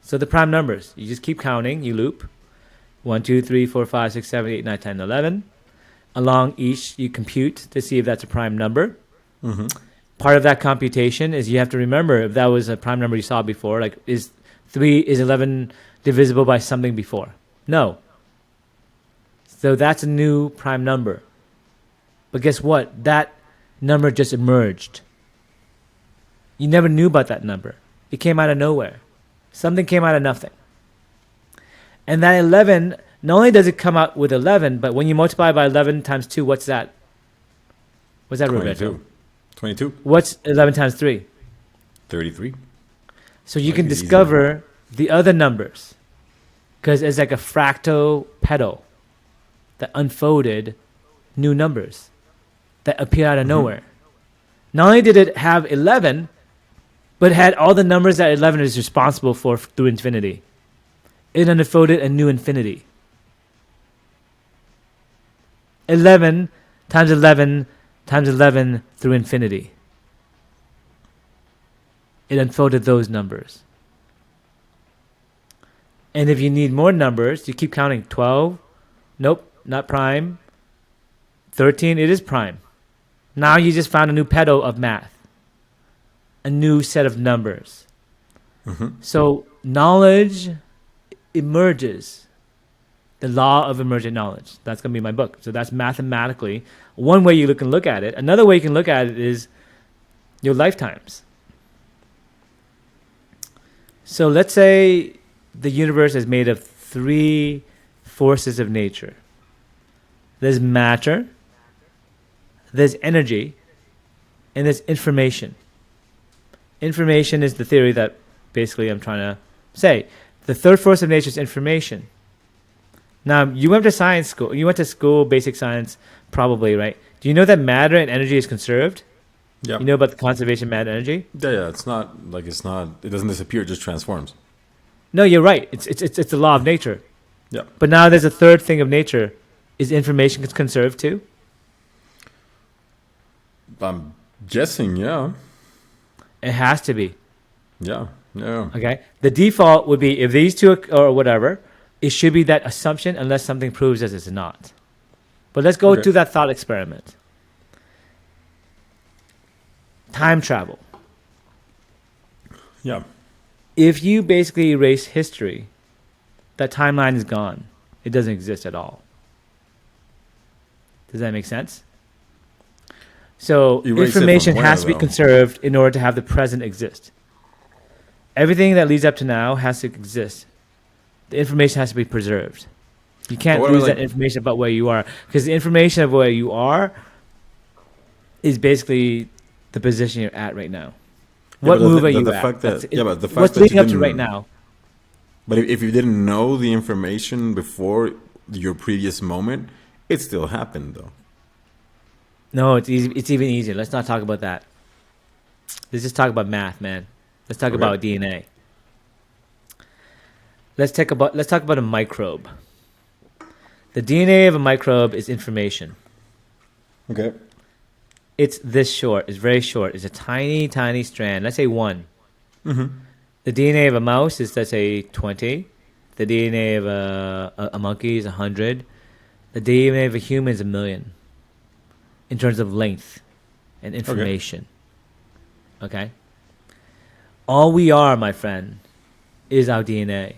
So the prime numbers, you just keep counting, you loop. 1, 2, 3, 4, 5, 6, 7, 8, 9, 10, 11. Along each, you compute to see if that's a prime number. Part of that computation is you have to remember if that was a prime number you saw before, like is 11 divisible by something before? No. So that's a new prime number. But guess what? That number just emerged. You never knew about that number. It came out of nowhere. Something came out of nothing. And that 11, not only does it come out with 11, but when you multiply by 11 times 2, what's that? What's that, Roberto? 22. What's 11 times 3? 33. So you can discover the other numbers because it's like a fractal pedal that unfolded new numbers that appear out of nowhere. Not only did it have 11, but it had all the numbers that 11 is responsible for through infinity. It unfolded a new infinity. 11 times 11 times 11 through infinity. It unfolded those numbers. And if you need more numbers, you keep counting. 12, nope, not prime. 13, it is prime. Now you just found a new pedal of math, a new set of numbers. So knowledge emerges. The Law of Emergent Knowledge. That's going to be my book. So that's mathematically one way you can look at it. Another way you can look at it is your lifetimes. So let's say the universe is made of 3 forces of nature. There's matter, there's energy, and there's information. Information is the theory that basically I'm trying to say. The third force of nature is information. Now, you went to science school. You went to school, basic science, probably, right? Do you know that matter and energy is conserved? Yeah. You know about the conservation of matter and energy? Yeah. It's not. It doesn't disappear. It just transforms. No, you're right. It's the law of nature. Yeah. But now there's a third thing of nature. Is information conserved too? I'm guessing. Yeah. It has to be. Yeah. Yeah. Okay. The default would be if these two or whatever, it should be that assumption unless something proves that it's not. But let's go to that thought experiment. Time travel. Yeah. If you basically erase history, that timeline is gone. It doesn't exist at all. Does that make sense? So information has to be conserved in order to have the present exist. Everything that leads up to now has to exist. The information has to be preserved. You can't lose that information about where you are, because the information of where you are is basically the position you're at right now. What move are you at? But the fact what's that leading up to right now? But if you didn't know the information before your previous moment, it still happened, though. No, it's easy. It's even easier. Let's not talk about that. Let's just talk about math, man. Let's talk about DNA. Let's talk about a microbe. The DNA of a microbe is information. Okay. It's this short. It's very short. It's a tiny, tiny strand. Let's say 1. Mm-hmm. The DNA of a mouse is, let's say, 20. The DNA of a monkey is 100. The DNA of a human is 1,000,000 in terms of length and information. Okay? All we are, my friend, is our DNA.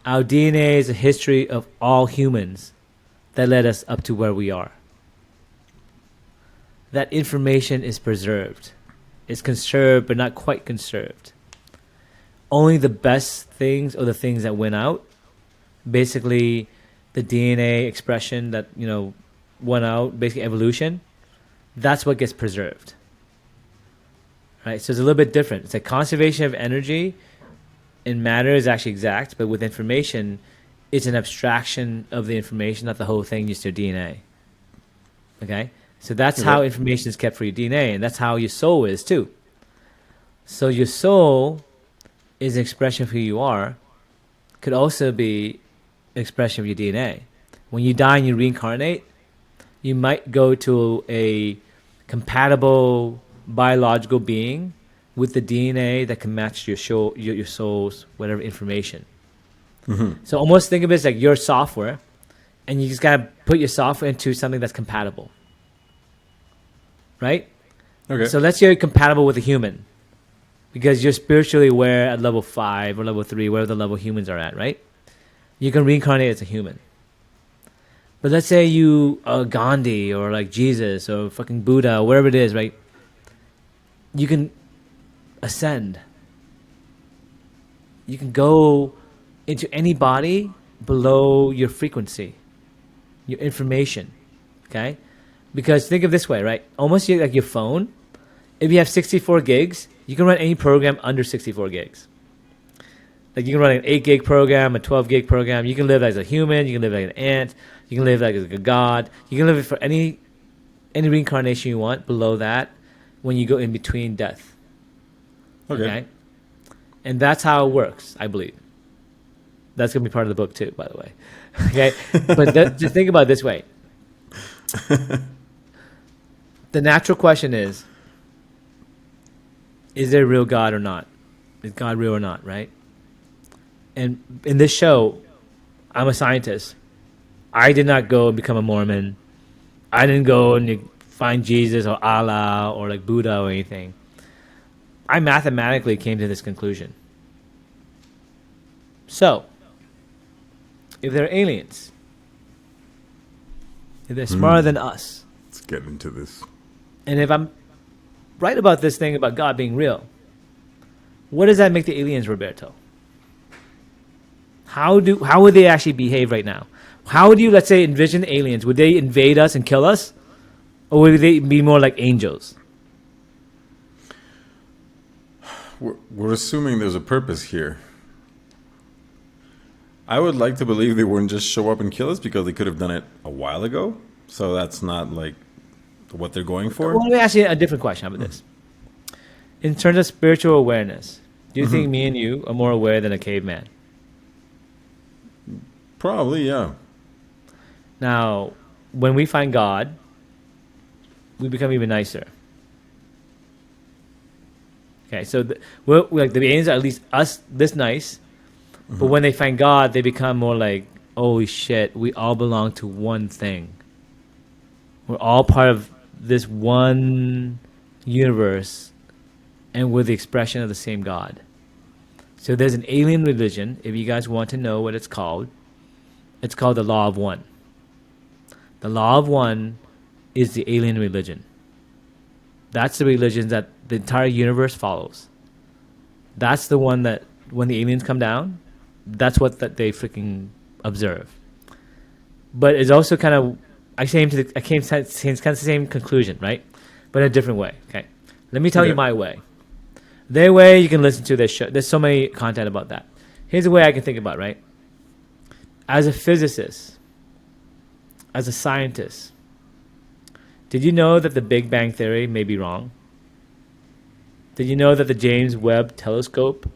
Our DNA is a history of all humans that led us up to where we are. That information is preserved. It's conserved, but not quite conserved. Only the best things or the things that went out, basically the DNA expression that, went out, basically evolution, that's what gets preserved. Right? So it's a little bit different. It's like conservation of energy in matter is actually exact, but with information, it's an abstraction of the information, not the whole thing, just your DNA. Okay? So that's how information is kept for your DNA, and that's how your soul is too. So your soul is an expression of who you are, could also be an expression of your DNA. When you die and you reincarnate, you might go to a compatible biological being with the DNA that can match your soul's whatever information. Mm-hmm. So almost think of it as like your software, and you just gotta put your software into something that's compatible. Right? Okay. So let's say you're compatible with a human, because you're spiritually aware at level 5 or level 3, wherever the level humans are at, right? You can reincarnate as a human. But let's say you are Gandhi or like Jesus or fucking Buddha or whatever it is, right? You can ascend. You can go into any body below your frequency, your information, okay? Because think of this way, right? Almost like your phone. If you have 64 gigs, you can run any program under 64 gigs. Like you can run an 8 gig program, a 12 gig program. You can live as a human. You can live like an ant. You can live like a god. You can live for any reincarnation you want below that when you go in between death. Okay? And that's how it works, I believe. That's going to be part of the book too, by the way. Okay? But just think about it this way. The natural question is there a real God or not? Is God real or not, right? And in this show, I'm a scientist. I did not go and become a Mormon. I didn't go and find Jesus or Allah or like Buddha or anything. I mathematically came to this conclusion. So, if they're aliens, if they're smarter than us, Let's get into this. and if I'm right about this thing about God being real, what does that make the aliens, Roberto? How would they actually behave right now? How would you, let's say, envision aliens? Would they invade us and kill us? Or would they be more like angels? We're assuming there's a purpose here. I would like to believe they wouldn't just show up and kill us because they could have done it a while ago. So that's not like what they're going for. Well, let me ask you a different question. How about this? In terms of spiritual awareness, do you think me and you are more aware than a caveman? Probably, yeah. Now, when we find God, we become even nicer. Okay, so we're like the aliens are at least us this nice, but when they find God, they become more like, holy shit, we all belong to one thing. We're all part of this one universe, and we're the expression of the same God. So there's an alien religion, if you guys want to know what it's called the Law of One. The Law of One is the alien religion. That's the religion that the entire universe follows. That's the one that when the aliens come down, that's what that they freaking observe. But it's also kind of I came to kind of the same conclusion, right? But in a different way. Okay, let me tell you my way. Their way, you can listen to this show. There's so many content about that. Here's the way I can think about it, right? As a physicist, as a scientist, did you know that the Big Bang Theory may be wrong? Did you know that the James Webb Telescope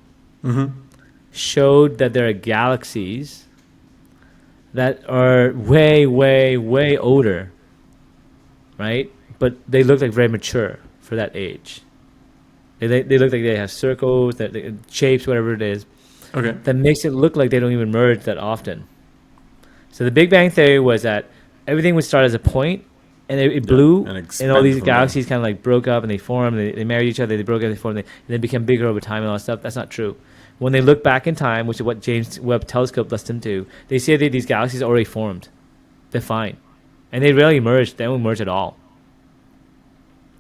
showed that there are galaxies that are way, way, way older, right? But they look like very mature for that age. They look like they have circles, shapes, whatever it is. Okay. That makes it look like they don't even merge that often. So the Big Bang Theory was that everything would start as a point, and it blew, and all these galaxies kind of like broke up, and they formed, they married each other, they broke up, they formed, and they became bigger over time and all that stuff. That's not true. When they look back in time, which is what James Webb Telescope lets them do, they see that these galaxies already formed. They're fine. And they rarely merge. They don't merge at all.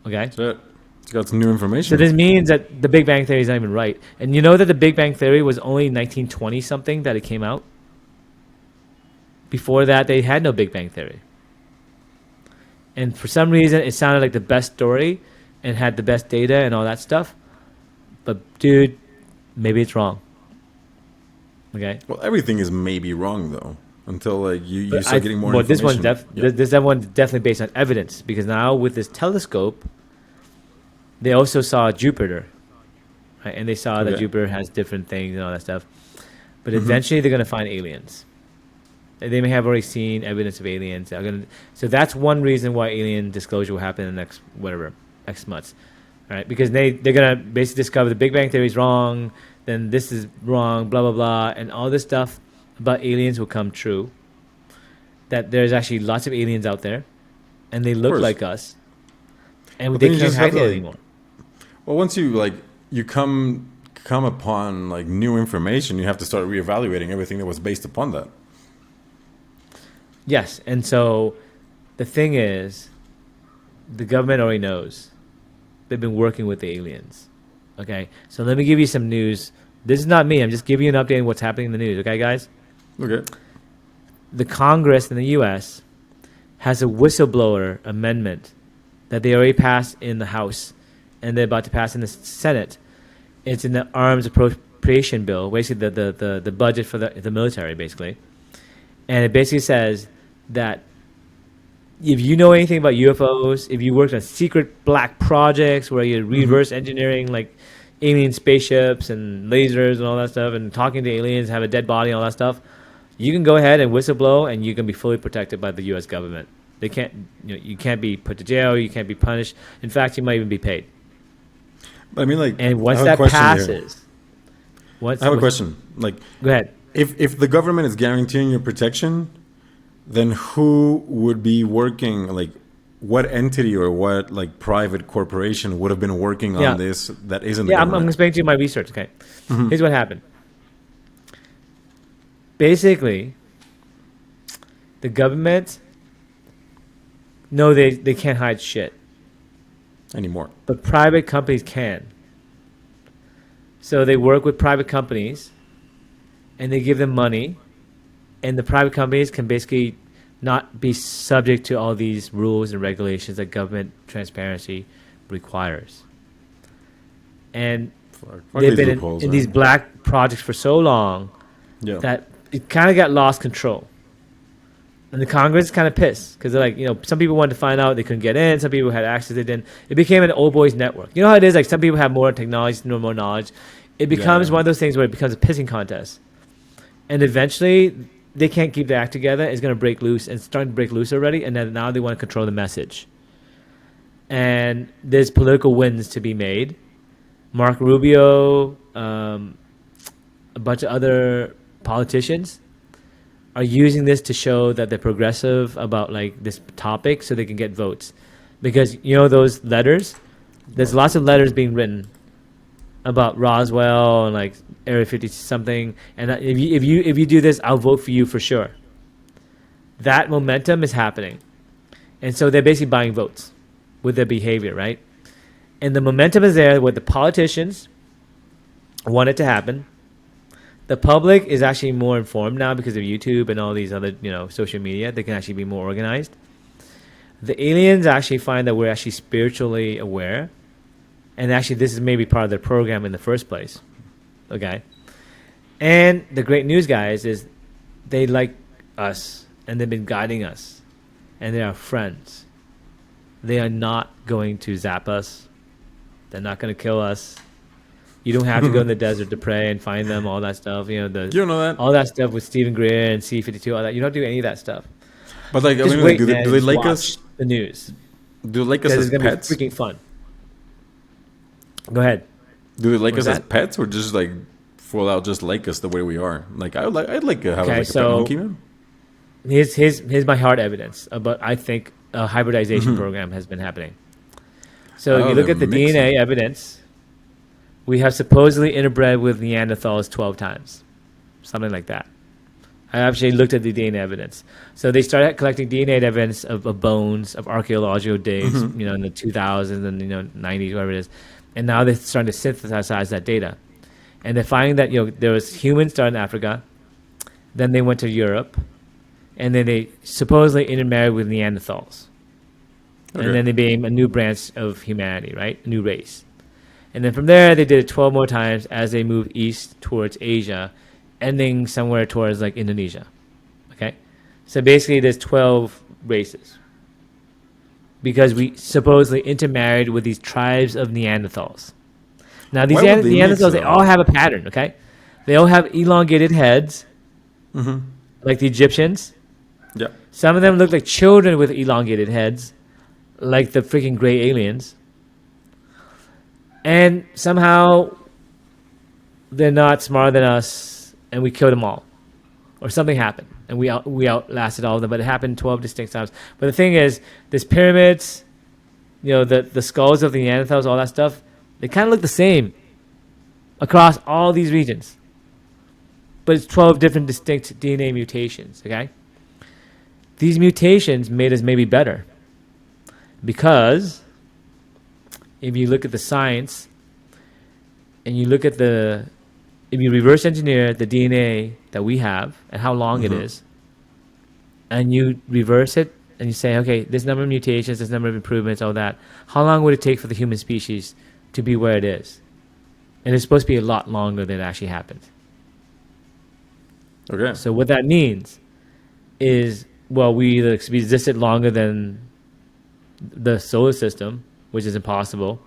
Okay? That's it. It's got some new information. So this means that the Big Bang Theory is not even right. And you know that the Big Bang Theory was only 1920-something that it came out? Before that, they had no Big Bang Theory. And for some reason, it sounded like the best story and had the best data and all that stuff. But, dude, maybe it's wrong. Okay? Well, everything is maybe wrong, though, until like you start getting more this information. This one's definitely based on evidence, because now with this telescope, they also saw Jupiter, right? And they saw that Jupiter has different things and all that stuff. But eventually, they're going to find aliens. They may have already seen evidence of aliens. So that's one reason why alien disclosure will happen in the next, whatever, X months. All right? Because they're going to basically discover the Big Bang Theory is wrong, then this is wrong, blah, blah, blah, and all this stuff about aliens will come true. That there's actually lots of aliens out there, and they look like us, and But they then you can't just hide have it to, anymore. Well, once you come upon like new information, you have to start reevaluating everything that was based upon that. Yes, and so the thing is, the government already knows. They've been working with the aliens. Okay, so let me give you some news. This is not me. I'm just giving you an update on what's happening in the news. Okay, guys? Okay. The Congress in the U.S. has a whistleblower amendment that they already passed in the House, and they're about to pass in the Senate. It's in the arms appropriation bill, basically the budget for the military, basically. And it basically says that if you know anything about UFOs, if you worked on secret black projects where you're reverse engineering like alien spaceships and lasers and all that stuff, and talking to aliens, have a dead body and all that stuff, you can go ahead and whistleblow, and you can be fully protected by the U.S. government. They can't, you can't be put to jail, you can't be punished. In fact, you might even be paid. But I mean, like, And once I have a that question passes, I have a question. Like, Go ahead. if the government is guaranteeing your protection, then who would be working? Like, what entity or what like private corporation would have been working Yeah. on this that isn't the Yeah, I'm government? explaining to you my research. Okay, here's what happened. Basically, the government, no, they can't hide shit, Anymore. but private companies can. So they work with private companies, and they give them money, and the private companies can basically not be subject to all these rules and regulations that government transparency requires. And Fuck they've these been loopholes, in man. these black projects for so long Yeah. that it kind of got lost control. And the Congress is kind of pissed because they're like, some people wanted to find out, they couldn't get in. Some people had access, they didn't. It became an old boys network. You know how it is? Like some people have more technology, more knowledge. It becomes Yeah. one of those things where it becomes a pissing contest. And eventually, they can't keep their act together. It's going to break loose, and it's starting to break loose already. And then now they want to control the message. And there's political wins to be made. Mark Rubio, a bunch of other politicians are using this to show that they're progressive about like this topic so they can get votes. Because those letters, there's lots of letters being written about Roswell and like Area 50 something, and if you do this, I'll vote for you for sure. That momentum is happening, and so they're basically buying votes with their behavior, right? And the momentum is there where the politicians want it to happen. The public is actually more informed now because of YouTube and all these other social media. They can actually be more organized. The aliens actually find that we're actually spiritually aware. And actually, this is maybe part of their program in the first place. Okay? And the great news, guys, is they like us. And they've been guiding us. And they are friends. They are not going to zap us. They're not going to kill us. You don't have to go in the desert to pray and find them, all that stuff. You don't know that? All that stuff with Stephen Greer and C-52, all that. You don't do any of that stuff. But like, Just I mean, wait, do man, they just like watch us? the news. Do they like us Because as it's going to be pets? freaking fun. Go ahead. Do they like What's us as that? pets, or just like full out just like us the way we are? Like I'd like to have Okay, like a pet so- monkey, man. Here's my hard evidence about I think a hybridization program has been happening. So if Oh, you look they're at the mixing. DNA evidence, we have supposedly interbred with Neanderthals 12 times, something like that. I actually looked at the DNA evidence. So they started collecting DNA evidence of bones, of archaeological digs, in the 2000s and 90s, whatever it is, and now they're starting to synthesize that data, and they're finding that there was humans started in Africa, then they went to Europe, and then they supposedly intermarried with Neanderthals. Okay. And then they became a new branch of humanity, right? A new race. And then from there, they did it 12 more times as they moved east towards Asia, ending somewhere towards like Indonesia. Okay? So basically, there's 12 races. Because we supposedly intermarried with these tribes of Neanderthals. Now, these Why would they mix Neanderthals, they it all up? have a pattern, okay? They all have elongated heads, like the Egyptians. Yeah. Some of them look like children with elongated heads, like the freaking gray aliens. And somehow they're not smarter than us, and we killed them all. Or something happened, and we outlasted all of them, but it happened 12 distinct times. But the thing is, these pyramids, the skulls of the Neanderthals, all that stuff, they kind of look the same across all these regions. But it's 12 different distinct DNA mutations, okay? These mutations made us maybe better. Because if you look at the science and you look at if you reverse engineer the DNA that we have and how long it is, and you reverse it and you say, okay, this number of mutations, this number of improvements, all that, how long would it take for the human species to be where it is? And it's supposed to be a lot longer than it actually happened. Okay. So what that means is, well, we either existed longer than the solar system, which is impossible,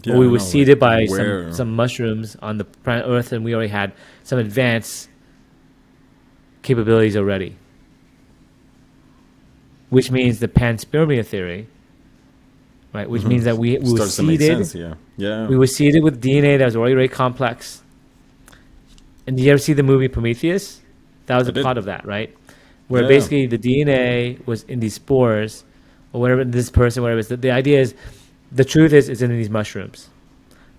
Yeah, or we I were know, seeded like, by where- some mushrooms on the planet Earth, and we already had some advanced capabilities already. Which means the panspermia theory, right? Which means that we were starts to make seeded. sense. Yeah. Yeah. We were seeded with DNA that was already very complex. And did you ever see the movie Prometheus? That was I a did. plot of that, right? Where Yeah. basically the DNA was in these spores, or whatever, this person, whatever. The idea is, the truth is in these mushrooms.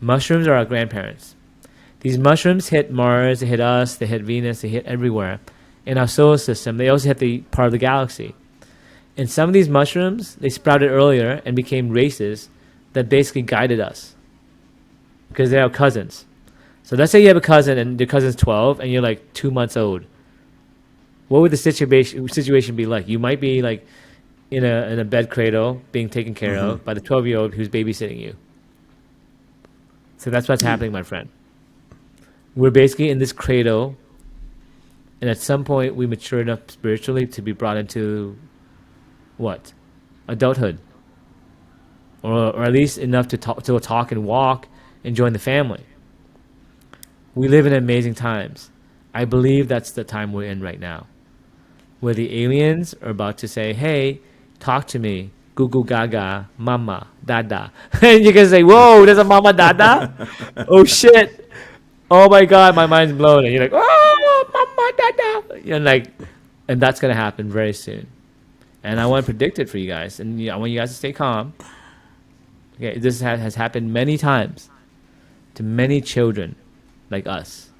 Mushrooms are our grandparents. These mushrooms hit Mars, they hit us, they hit Venus, they hit everywhere. In our solar system, they also hit the part of the galaxy. And some of these mushrooms, they sprouted earlier and became races that basically guided us. Because they're our cousins. So let's say you have a cousin and your cousin's 12 and you're like 2 months old. What would the situation be like? You might be like in a bed cradle being taken care of by the 12-year-old who's babysitting you. So that's what's happening, my friend. We're basically in this cradle, and at some point we mature enough spiritually to be brought into what? Adulthood. Or at least enough to talk and walk and join the family. We live in amazing times. I believe that's the time we're in right now, where the aliens are about to say, hey, talk to me, goo goo gaga, mama, dada. And you can say, whoa, there's a mama dada? Oh shit. Oh my God, my mind's blown. And you're like, oh, mama dada. And that's going to happen very soon. And I want to predict it for you guys. And I want you guys to stay calm. Okay, this has happened many times to many children like us.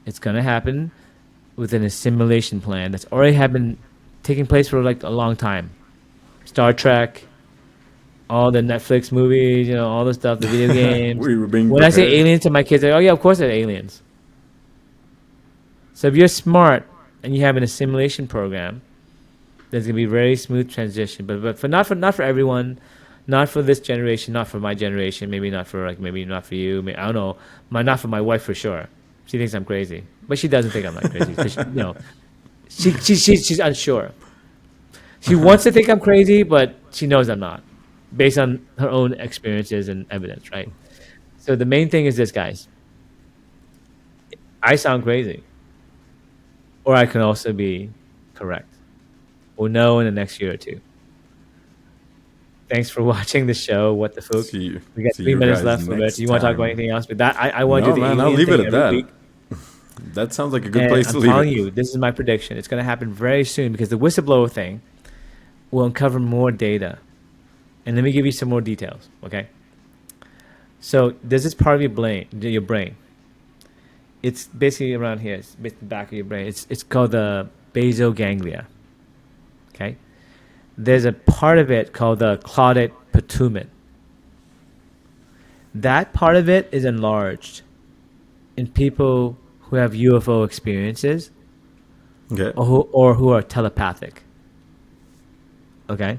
It's going to happen within a simulation plan that's already been taking place for like a long time. Star Trek, all the Netflix movies, all the stuff, the video games. We were being when prepared. I say aliens to my kids, they're like, oh yeah, of course they're aliens. So if you're smart and you have a simulation program, there's gonna be a very smooth transition. But not for everyone, not for this generation, not for my generation, maybe not for you. I don't know. Not for my wife for sure. She thinks I'm crazy, but she doesn't think I'm not crazy. She's unsure. She wants to think I'm crazy, but she knows I'm not, based on her own experiences and evidence, right? So the main thing is this, guys. I sound crazy, or I can also be correct. We'll know in the next year or two. Thanks for watching the show. What the Phuc? We got 3 minutes left. Roberto, you want to talk about anything else? But that I want to do the alien I'll leave it thing at that. week. That sounds like a good place to leave it. I'm telling you, this is my prediction. It's going to happen very soon because the whistleblower thing will uncover more data. And let me give you some more details, okay? So there's this part of your brain. It's basically around here. It's the back of your brain. It's called the basal ganglia, okay? There's a part of it called the caudate pitumen. That part of it is enlarged in people who have UFO experiences, okay, or who are telepathic. Okay?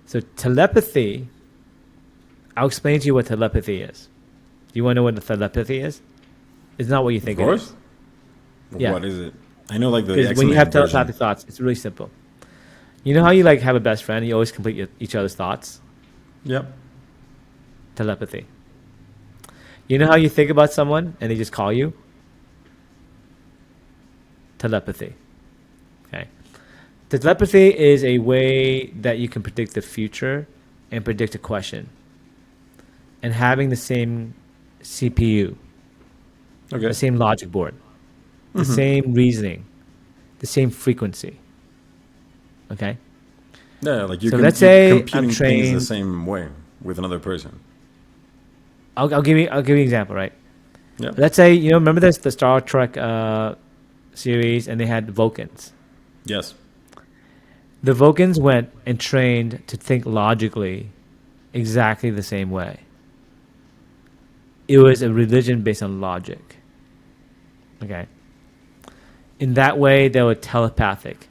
So telepathy, I'll explain to you what telepathy is. Do you want to know what the telepathy is? It's not what you think it is. Of course. Yeah. What is it? I know like the Because when you have version. telepathic thoughts, it's really simple. You know how you have a best friend and you always complete each other's thoughts? Yep. Telepathy. You know how you think about someone and they just call you? Telepathy. Okay. Telepathy is a way that you can predict the future and predict a question. And having the same CPU, Okay. the same logic board, the same reasoning, the same frequency. Okay? Yeah, like So let's say I'm computing things trained- the same way with another person. I'll give you an example, right? Yeah. Let's say, remember the Star Trek series and they had Vulcans. Yes. The Vulcans went and trained to think logically exactly the same way. It was a religion based on logic. Okay? In that way, they were telepathic.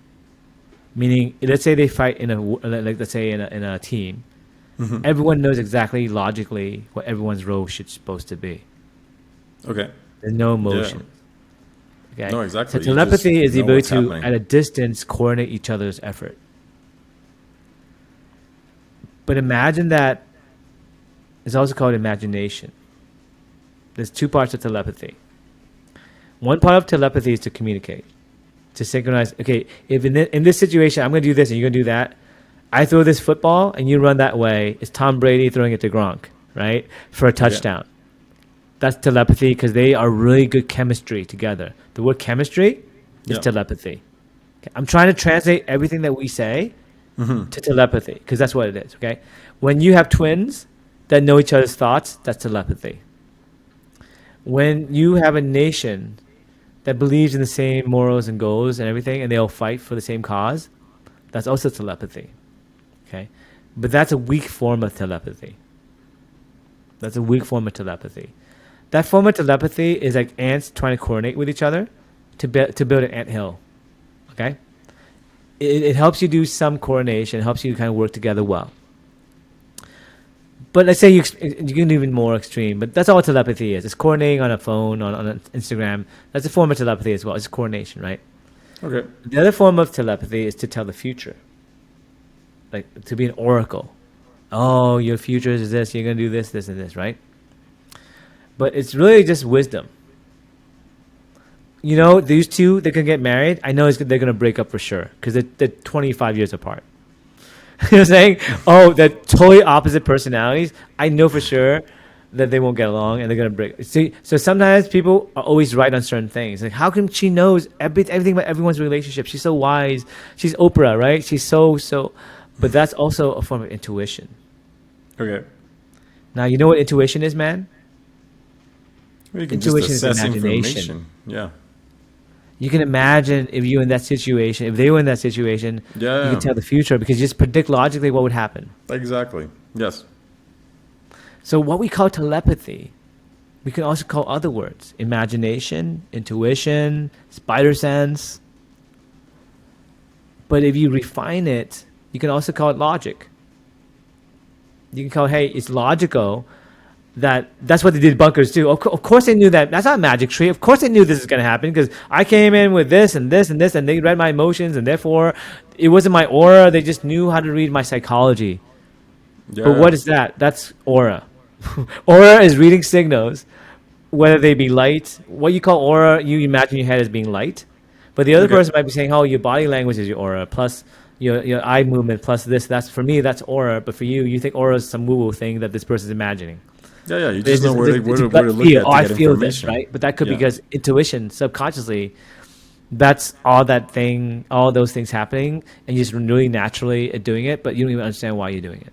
Meaning, let's say they fight in a team. Everyone knows exactly logically what everyone's role should supposed to be. Okay. There's no emotion. Okay? No, exactly. So You telepathy just is the know ability what's to, happening. at a distance, coordinate each other's effort. But imagine that it's also called imagination. There's two parts of telepathy. One part of telepathy is to communicate, to synchronize. Okay, if in this situation, I'm going to do this and you're going to do that. I throw this football and you run that way. It's Tom Brady throwing it to Gronk, right? For a touchdown. That's telepathy because they are really good chemistry together. The word chemistry is telepathy. Okay, I'm trying to translate everything that we say to telepathy, because that's what it is. Okay, when you have twins that know each other's thoughts, that's telepathy. When you have a nation that believes in the same morals and goals and everything, and they all fight for the same cause, that's also telepathy. Okay, but that's a weak form of telepathy. That's a weak form of telepathy. That form of telepathy is like ants trying to coordinate with each other to build an anthill. Okay, it helps you do some coordination, helps you kind of work together well. But let's say you can even more extreme. But that's all telepathy is. It's coordinating on a phone, on Instagram. That's a form of telepathy as well. It's coordination, right? Okay. The other form of telepathy is to tell the future, like to be an oracle. Oh, your future is this. You're gonna do this, this, and this, right? But it's really just wisdom. You know, these two, they can get married. I know they're gonna break up for sure because they're 25 years apart. You know what I'm saying? Oh, they're totally opposite personalities. I know for sure that they won't get along and they're gonna break. See, so sometimes people are always right on certain things. Like, how come she knows everything about everyone's relationship? She's so wise. She's Oprah, right? She's so. But that's also a form of intuition. Okay. Now, you know what intuition is, man? Well, you can Intuition just is assess imagination. information. Yeah. You can imagine if you were in that situation, if they were in that situation, Yeah. you can tell the future because you just predict logically what would happen. Exactly. Yes. So what we call telepathy, we can also call other words: imagination, intuition, spider sense. But if you refine it, you can also call it logic. You can call it, hey, it's logical. That's what they did bunkers too. Of course they knew that. That's not a magic tree. Of course they knew this is going to happen because I came in with this and this and this, and they read my emotions, and therefore it wasn't my aura. They just knew how to read my psychology. Yeah. But what is that? That's aura. Aura is reading signals, whether they be light. What you call aura, you imagine your head as being light. But the other person might be saying, oh, your body language is your aura, plus your eye movement, plus this. That's for me, that's aura. But for you, you think aura is some woo-woo thing that this person's imagining. Yeah. You just know where to look feel. at to get I feel information. this, right? But that could be because intuition, subconsciously, that's all those things happening, and you're just really naturally doing it, but you don't even understand why you're doing it.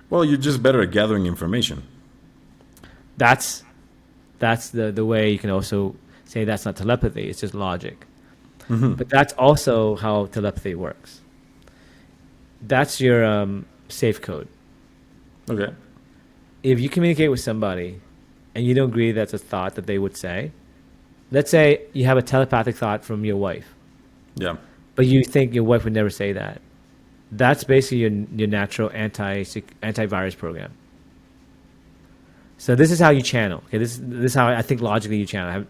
Well, you're just better at gathering information. That's the way you can also say that's not telepathy. It's just logic. Mm-hmm. But that's also how telepathy works. That's your safe code. Okay. If you communicate with somebody and you don't agree that's a thought that they would say, let's say you have a telepathic thought from your wife, Yeah. but you think your wife would never say that. That's basically your natural antivirus program. So this is how you channel. Okay, this is how I think logically you channel.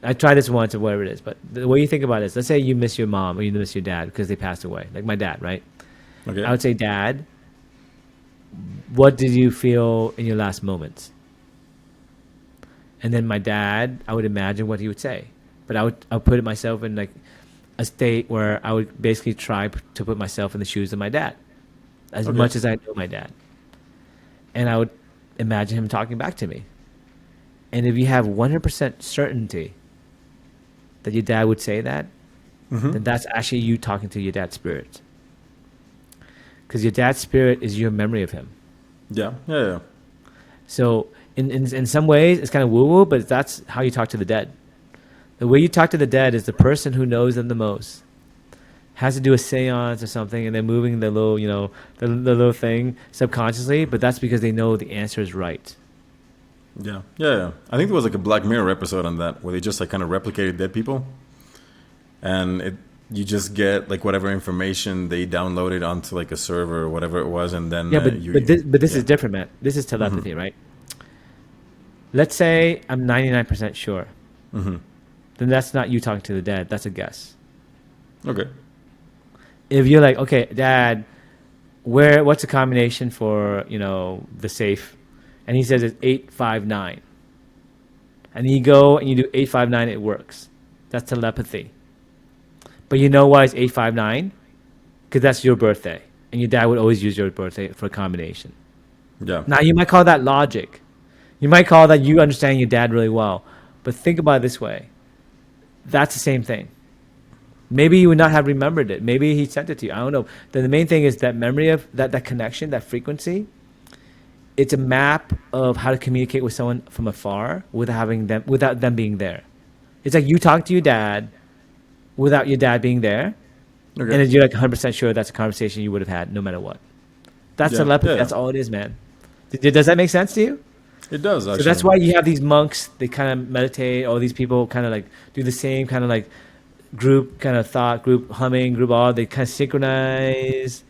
I tried this once or whatever it is, but the way you think about it is, let's say you miss your mom or you miss your dad because they passed away, like my dad, right? Okay. I would say, Dad, what did you feel in your last moments? And then my dad, I would imagine what he would say, but I would put myself in like a state where I would basically try to put myself in the shoes of my dad, as much as I know my dad, and I would imagine him talking back to me. And if you have 100% certainty that your dad would say that, then that's actually you talking to your dad's spirit. Because your dad's spirit is your memory of him. Yeah. So in some ways, it's kind of woo-woo, but that's how you talk to the dead. The way you talk to the dead is the person who knows them the most has to do a seance or something, and they're moving the little, the little thing subconsciously, but that's because they know the answer is right. Yeah. I think there was like a Black Mirror episode on that where they just like kind of replicated dead people, and you just get like whatever information they downloaded onto like a server or whatever it was, and then but this is different, man. This is telepathy, right? Let's say I'm 99% sure. Then that's not you talking to the dead. That's a guess. Okay. If you're like, okay, Dad, what's the combination for the safe? And he says it's 859. And you go and you do 859, it works. That's telepathy. But you know why it's 859? Because that's your birthday. And your dad would always use your birthday for a combination. Yeah. Now, you might call that logic. You might call that you understand your dad really well. But think about it this way. That's the same thing. Maybe you would not have remembered it. Maybe he sent it to you. I don't know. Then the main thing is that memory of that connection, that frequency. It's a map of how to communicate with someone from afar without them being there. It's like you talk to your dad without your dad being there, Okay. and then you're like 100% sure that's a conversation you would have had no matter what. That's Yeah. telepathy. Yeah. That's all it is, man. Does that make sense to you? It does actually. So that's why you have these monks. They kind of meditate. All these people kind of like do the same kind of like group kind of thought, group humming, group all. They kind of synchronize,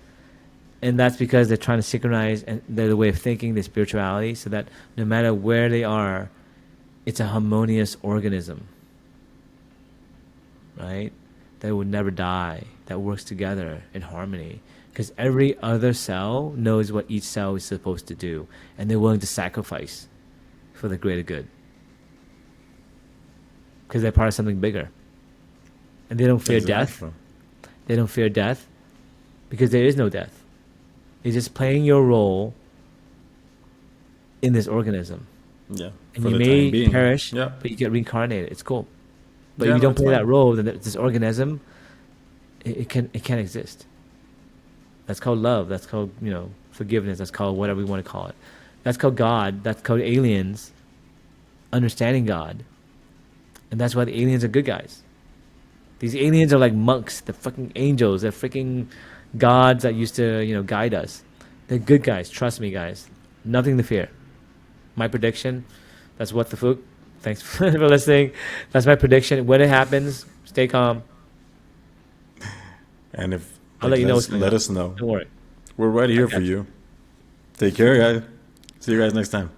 and that's because they're trying to synchronize and their way of thinking, their spirituality, so that no matter where they are, it's a harmonious organism, right? That would never die. That works together in harmony. Because every other cell knows what each cell is supposed to do, and they're willing to sacrifice for the greater good. Because they're part of something bigger. And they don't fear death. They don't fear death because there is no death. You're just playing your role in this organism. Yeah. And for you the may time being. perish, Yeah. but you get reincarnated. It's cool. But Yeah, if you no, don't it's play fine. that role, then this organism, it can't exist. That's called love. That's called, forgiveness. That's called whatever we want to call it. That's called God. That's called aliens understanding God. And that's why the aliens are good guys. These aliens are like monks. They're fucking angels. They're freaking gods that used to, guide us. They're good guys. Trust me, guys. Nothing to fear. My prediction, that's what the Phuc. Thanks for listening. That's my prediction. When it happens, stay calm. And if I'll let you know what's going let on. us know. Don't worry. We're right here I got for you. Take care, guys. See you guys next time.